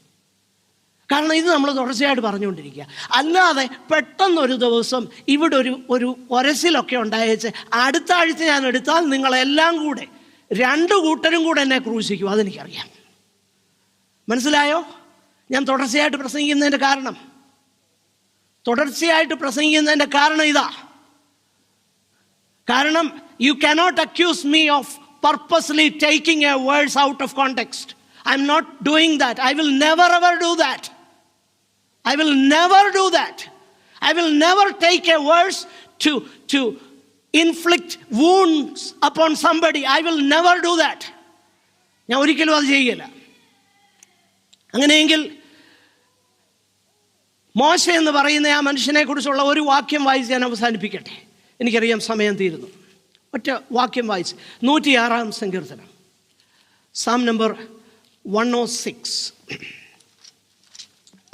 കാരണം ഇത് നമ്മൾ തുടർച്ചയായിട്ട് പറഞ്ഞുകൊണ്ടിരിക്കുക. അല്ലാതെ പെട്ടെന്നൊരു ദിവസം ഇവിടെ ഒരു ഒരസിലൊക്കെ ഉണ്ടായേച്ച് അടുത്ത ആഴ്ച ഞാൻ എടുത്താൽ നിങ്ങളെല്ലാം കൂടെ 2 കൂട്ടരും കൂടെ എന്നെ ക്രൂശിക്കും. അതെനിക്കറിയാം. മനസ്സിലായോ? ഞാൻ തുടർച്ചയായിട്ട് പ്രസംഗിക്കുന്നതിൻ്റെ കാരണം ഇതാ. കാരണം you cannot accuse me of purposely taking a verse out of context. I'm not doing that. I will never ever do that. I will never do that. I will never take a verse to inflict wounds upon somebody. I will never do that. ഞാൻ ഒരിക്കലും അത് ചെയ്യില്ല. അങ്ങനെയെങ്കിൽ മോശ എന്ന് പറയുന്ന ആ മനുഷ്യനെ കുറിച്ചുള്ള ഒരു വാക്യം വായിച്ച് ഞാൻ അവസാനിപ്പിക്കട്ടെ. എനിക്കറിയാം സമയം തീരുന്നു. ഒറ്റ വാക്യം വായിച്ച് 106-ാം സങ്കീർത്തനം, സാം നമ്പർ 106,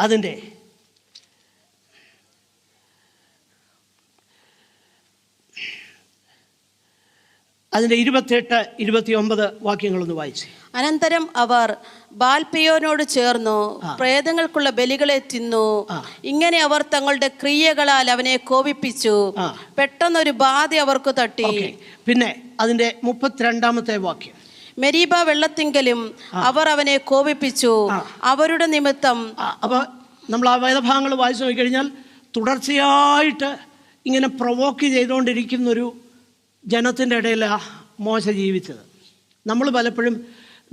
അതിൻ്റെ 28, 29 വാക്യങ്ങളൊന്ന് വായിച്ച്. അനന്തരം അവർ ബാൽപെയോനോട് ചേർന്നു പ്രേതങ്ങൾക്കുള്ള ബലികളെ തിന്നു. ഇങ്ങനെ അവർ തങ്ങളുടെ ക്രിയകളാൽ അവനെ കോപിപ്പിച്ചു. പെട്ടെന്നൊരു ബാധ അവർക്ക് തട്ടി. പിന്നെ അതിന്റെ 32-ാമത്തെ വാക്യം, മെരീബ വെള്ളത്തിങ്കലും അവർ അവനെ കോപിപ്പിച്ചു അവരുടെ നിമിത്തം. അപ്പൊ നമ്മൾ ആ വേദഭാഗങ്ങൾ വായിച്ചു നോക്കിക്കഴിഞ്ഞാൽ തുടർച്ചയായിട്ട് ഇങ്ങനെ പ്രൊവോക്ക് ചെയ്തുകൊണ്ടിരിക്കുന്നൊരു ജനത്തിൻ്റെ ഇടയിലാണ് മോശ ജീവിച്ചത്. നമ്മൾ പലപ്പോഴും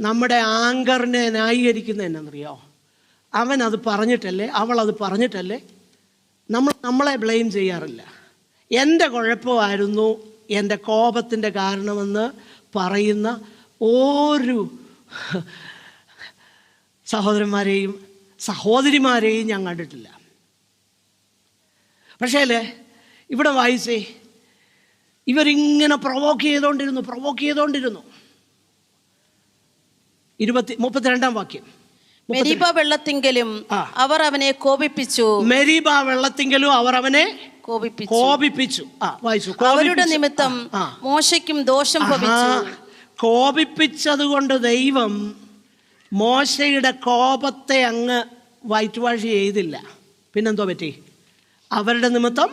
നമ്മുടെ ആങ്കറിനെ ന്യായീകരിക്കുന്നത് എന്നാണെന്നറിയോ? അവനത് പറഞ്ഞിട്ടല്ലേ, അവളത് പറഞ്ഞിട്ടല്ലേ, നമ്മളെ ബ്ലെയിം ചെയ്യാറില്ല. എൻ്റെ കുഴപ്പമായിരുന്നു എൻ്റെ കോപത്തിൻ്റെ കാരണമെന്ന് പറയുന്ന ഒരു സഹോദരന്മാരെയും സഹോദരിമാരെയും ഞാൻ കണ്ടിട്ടില്ല. പക്ഷേ ഇവിടെ വായിച്ചേ, ഇവരിങ്ങനെ പ്രൊവോക്ക് ചെയ്തുകൊണ്ടിരുന്നു. 32-ാം വാക്യം, മെരീബ വെള്ളത്തിങ്കലും അവർ അവനെ കോപിപ്പിച്ചു. മെരീബ വെള്ളത്തിങ്കലും അവർ അവനെ കോപിപ്പിച്ചു. വായിച്ചു. അവരുടെ നിമിത്തം മോശയ്ക്കും ദോഷം ഭവിച്ചു. കോപിപ്പിച്ചത് കൊണ്ട് ദൈവം മോശയുടെ കോപത്തെ അങ്ങ് വൈറ്റ് വാഷ് ചെയ്തില്ല. പിന്നെന്തോ പറ്റി? അവരുടെ നിമിത്തം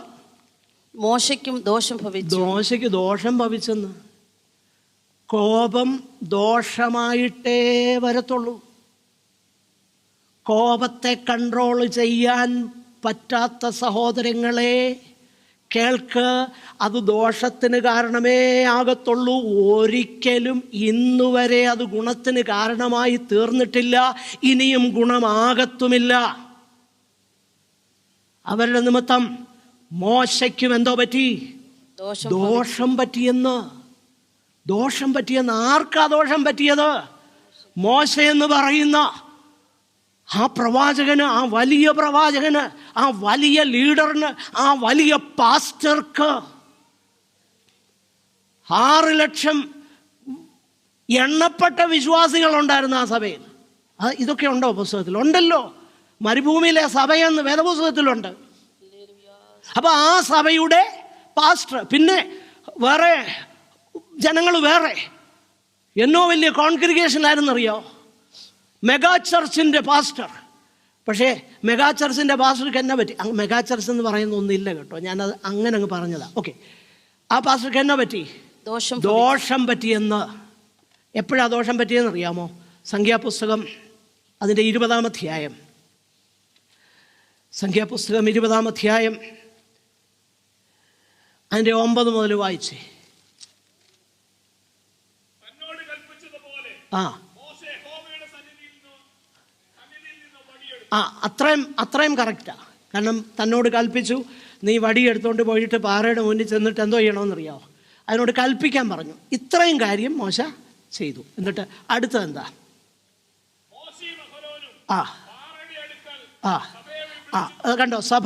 മോശയ്ക്കും ദോഷം ഭവിച്ചു. മോശയ്ക്ക് ദോഷം ഭവിച്ചെന്ന്. കോപം ദോഷമായിട്ടേ വരത്തുള്ളൂ. കോപത്തെ കൺട്രോൾ ചെയ്യാൻ പറ്റാത്ത സഹോദരങ്ങളെ കേൾക്ക്, അത് ദോഷത്തിന് കാരണമേ ആകത്തുള്ളൂ. ഒരിക്കലും ഇന്നുവരെ അത് ഗുണത്തിന് കാരണമായി തീർന്നിട്ടില്ല, ഇനിയും ഗുണമാകത്തുമില്ല. അവരുടെ നിമിത്തം മോശയ്ക്കും എന്തോ പറ്റി? ദോഷം പറ്റിയെന്ന്. ആർക്കാ ദോഷം പറ്റിയത്? മോശ എന്ന് പറയുന്ന ആ പ്രവാചകന്, ആ വലിയ പ്രവാചകന്, ആ വലിയ ലീഡറിന്, ആ വലിയ പാസ്റ്റർക്ക് 6 ലക്ഷം എണ്ണപ്പെട്ട വിശ്വാസികളുണ്ടായിരുന്നു ആ സഭയിൽ. ഇതൊക്കെ ഉണ്ടോ പുസ്തകത്തിൽ? ഉണ്ടല്ലോ. മരുഭൂമിയിലെ സഭയെന്ന് വേദപുസ്തകത്തിലുണ്ട്. അപ്പൊ ആ സഭയുടെ പാസ്റ്റർ, പിന്നെ വേറെ ജനങ്ങൾ വേറെ. എന്നോ വലിയ കോൺഗ്രിഗേഷനായിരുന്നറിയോ? മെഗാ ചർച്ചിൻ്റെ പാസ്റ്റർ. പക്ഷേ മെഗാ ചർച്ചിൻ്റെ പാസ്റ്റർക്ക് എന്നാ പറ്റി? മെഗാ ചർച്ച് എന്ന് പറയുന്ന ഒന്നില്ല കേട്ടോ, ഞാനത് അങ്ങനെ അങ്ങ് പറഞ്ഞതാ. ഓക്കെ, ആ പാസ്റ്റർക്ക് എന്നാ പറ്റി? ദോഷം പറ്റിയെന്ന്. എപ്പോഴാ ദോഷം പറ്റിയെന്ന് അറിയാമോ? സംഖ്യാപുസ്തകം അതിൻ്റെ 20-ാം അധ്യായം. സംഖ്യാപുസ്തകം 20-ാം അധ്യായം അതിൻ്റെ 9 മുതൽ വായിച്ചേ. അത്രയും കറക്റ്റാ. കാരണം തന്നോട് കൽപ്പിച്ചു, നീ വടിയെടുത്തോണ്ട് പോയിട്ട് പാറയുടെ മുന്നിൽ ചെന്നിട്ട് എന്തോ ചെയ്യണമെന്നറിയാമോ? അതിനോട് കൽപ്പിക്കാൻ പറഞ്ഞു. ഇത്രയും കാര്യം മോശ ചെയ്തു. എന്നിട്ട് അടുത്തത് എന്താ? ആ ആ അത് കണ്ടോ, സഭ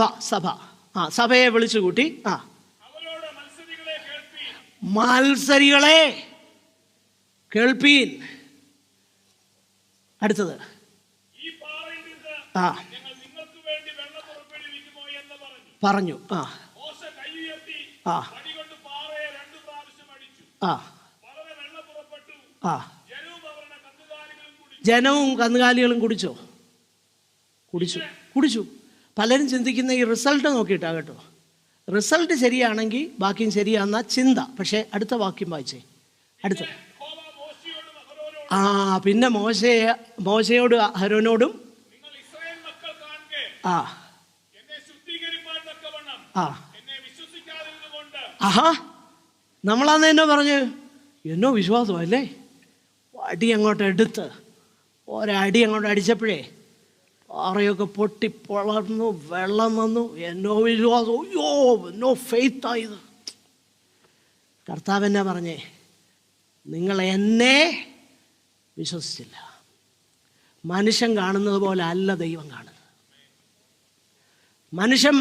സഭയെ വിളിച്ചു കൂട്ടി. മത്സരികളെ കേൾപ്പീൻ. അടുത്തത് പറഞ്ഞു. ജനവും കന്നുകാലികളും കുടിച്ചു. പലരും ചിന്തിക്കുന്ന ഈ റിസൾട്ട് നോക്കിയിട്ടാ കേട്ടോ. റിസൾട്ട് ശരിയാണെങ്കിൽ ബാക്കിയും ശരിയാന്ന ചിന്ത. പക്ഷേ അടുത്ത വാക്യം വായിച്ചേ. അടുത്ത പിന്നെ മോശയോട് അഹരോനോടും നമ്മളാന്ന് എന്നോ പറഞ്ഞു, എന്നോ വിശ്വാസമല്ലേ. അടി അങ്ങോട്ട് എടുത്ത് ഒരടി അങ്ങോട്ട് അടിച്ചപ്പോഴേ പാറയൊക്കെ പൊട്ടി പൊളർന്നു, വെള്ളം വന്നു. എന്നോ വിശ്വാസം, അയ്യോ എന്നോ ഫെയ്ത്തായത്. കർത്താവ് എന്നാ പറഞ്ഞേ, നിങ്ങൾ എന്നെ വിശ്വസിച്ചില്ല. മനുഷ്യൻ കാണുന്നത് പോലെ അല്ല ദൈവം കാണുന്നത്. മനുഷ്യൻ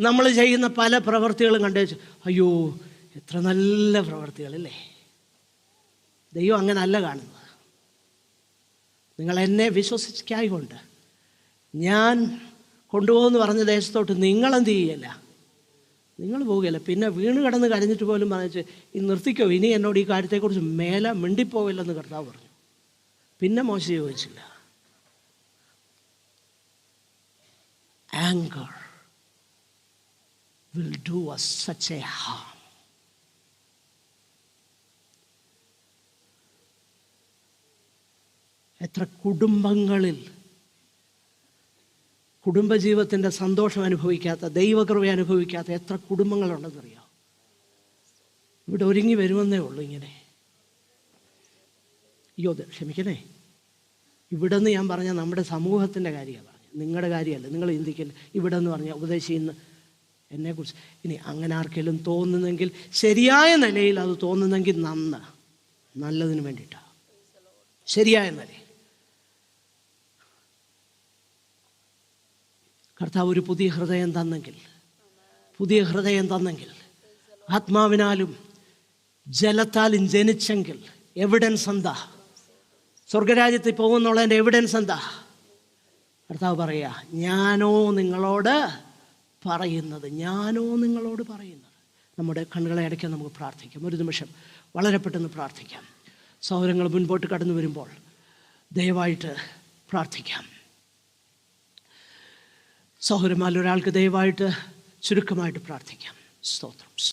നമ്മൾ ചെയ്യുന്ന പല പ്രവൃത്തികളും കണ്ടു വെച്ചു, അയ്യോ എത്ര നല്ല പ്രവൃത്തികളല്ലേ. ദൈവം അങ്ങനെ അല്ല കാണുന്നത്. നിങ്ങൾ എന്നെ വിശ്വസിക്കായകൊണ്ട് ഞാൻ കൊണ്ടുപോകുമെന്ന് പറഞ്ഞ ദേശത്തോട്ട് നിങ്ങളെന്ത് ചെയ്യല്ല, നിങ്ങൾ പോവുകയല്ല. പിന്നെ വീണ് കിടന്ന് കരഞ്ഞിട്ട് പോലും പറഞ്ഞു, ഈ നിർത്തിക്കോ, ഇനി എന്നോട് ഈ കാര്യത്തെക്കുറിച്ച് മേലെ മിണ്ടിപ്പോവില്ലെന്ന് കർത്താവ് പറഞ്ഞു. പിന്നെ മോശ ചോദിച്ചില്ല. Anger will do us such a harm. എത്ര കുടുംബങ്ങളിൽ കുടുംബജീവിതത്തിൻ്റെ സന്തോഷം അനുഭവിക്കാത്ത, ദൈവകൃപ അനുഭവിക്കാത്ത എത്ര കുടുംബങ്ങളുണ്ടെന്നറിയാം. ഇവിടെ ഒരുങ്ങി വരുമെന്നേ ഉള്ളൂ ഇങ്ങനെ. അയ്യോ ക്ഷമിക്കണേ, ഇവിടെ നിന്ന് ഞാൻ പറഞ്ഞ നമ്മുടെ സമൂഹത്തിൻ്റെ കാര്യമാണ് പറഞ്ഞത്, നിങ്ങളുടെ കാര്യമല്ല. നിങ്ങൾ ചിന്തിക്കില്ല ഇവിടെ എന്ന് പറഞ്ഞാൽ ഉപദേശിന്ന് എന്നെക്കുറിച്ച്. ഇനി അങ്ങനെ ആർക്കെങ്കിലും തോന്നുന്നെങ്കിൽ, ശരിയായ നിലയിൽ അത് തോന്നുന്നെങ്കിൽ നല്ലതിന് വേണ്ടിയിട്ടാണ്, ശരിയായ നിലയിൽ. കർത്താവ് ഒരു പുതിയ ഹൃദയം തന്നെങ്കിൽ, ആത്മാവിനാലും ജലത്താലും ജനിച്ചെങ്കിൽ എവിഡൻസ് എന്താ? സ്വർഗരാജ്യത്തിൽ പോകുന്നുള്ളതിൻ്റെ എവിഡൻസ് എന്താ? കർത്താവ് പറയുക, ഞാനോ നിങ്ങളോട് പറയുന്നത്. നമ്മുടെ കണ്ണുകളെ അടയ്ക്കാൻ നമുക്ക് പ്രാർത്ഥിക്കാം. ഒരു നിമിഷം വളരെ പെട്ടെന്ന് പ്രാർത്ഥിക്കാം. സഹോദരങ്ങൾ മുൻപോട്ട് കടന്നു വരുമ്പോൾ ദയവായിട്ട് പ്രാർത്ഥിക്കാം. സഹോദരന്മാരിൽ ഒരാൾക്ക് ദയവായിട്ട് ചുരുക്കമായിട്ട് പ്രാർത്ഥിക്കാം. സ്തോത്രം.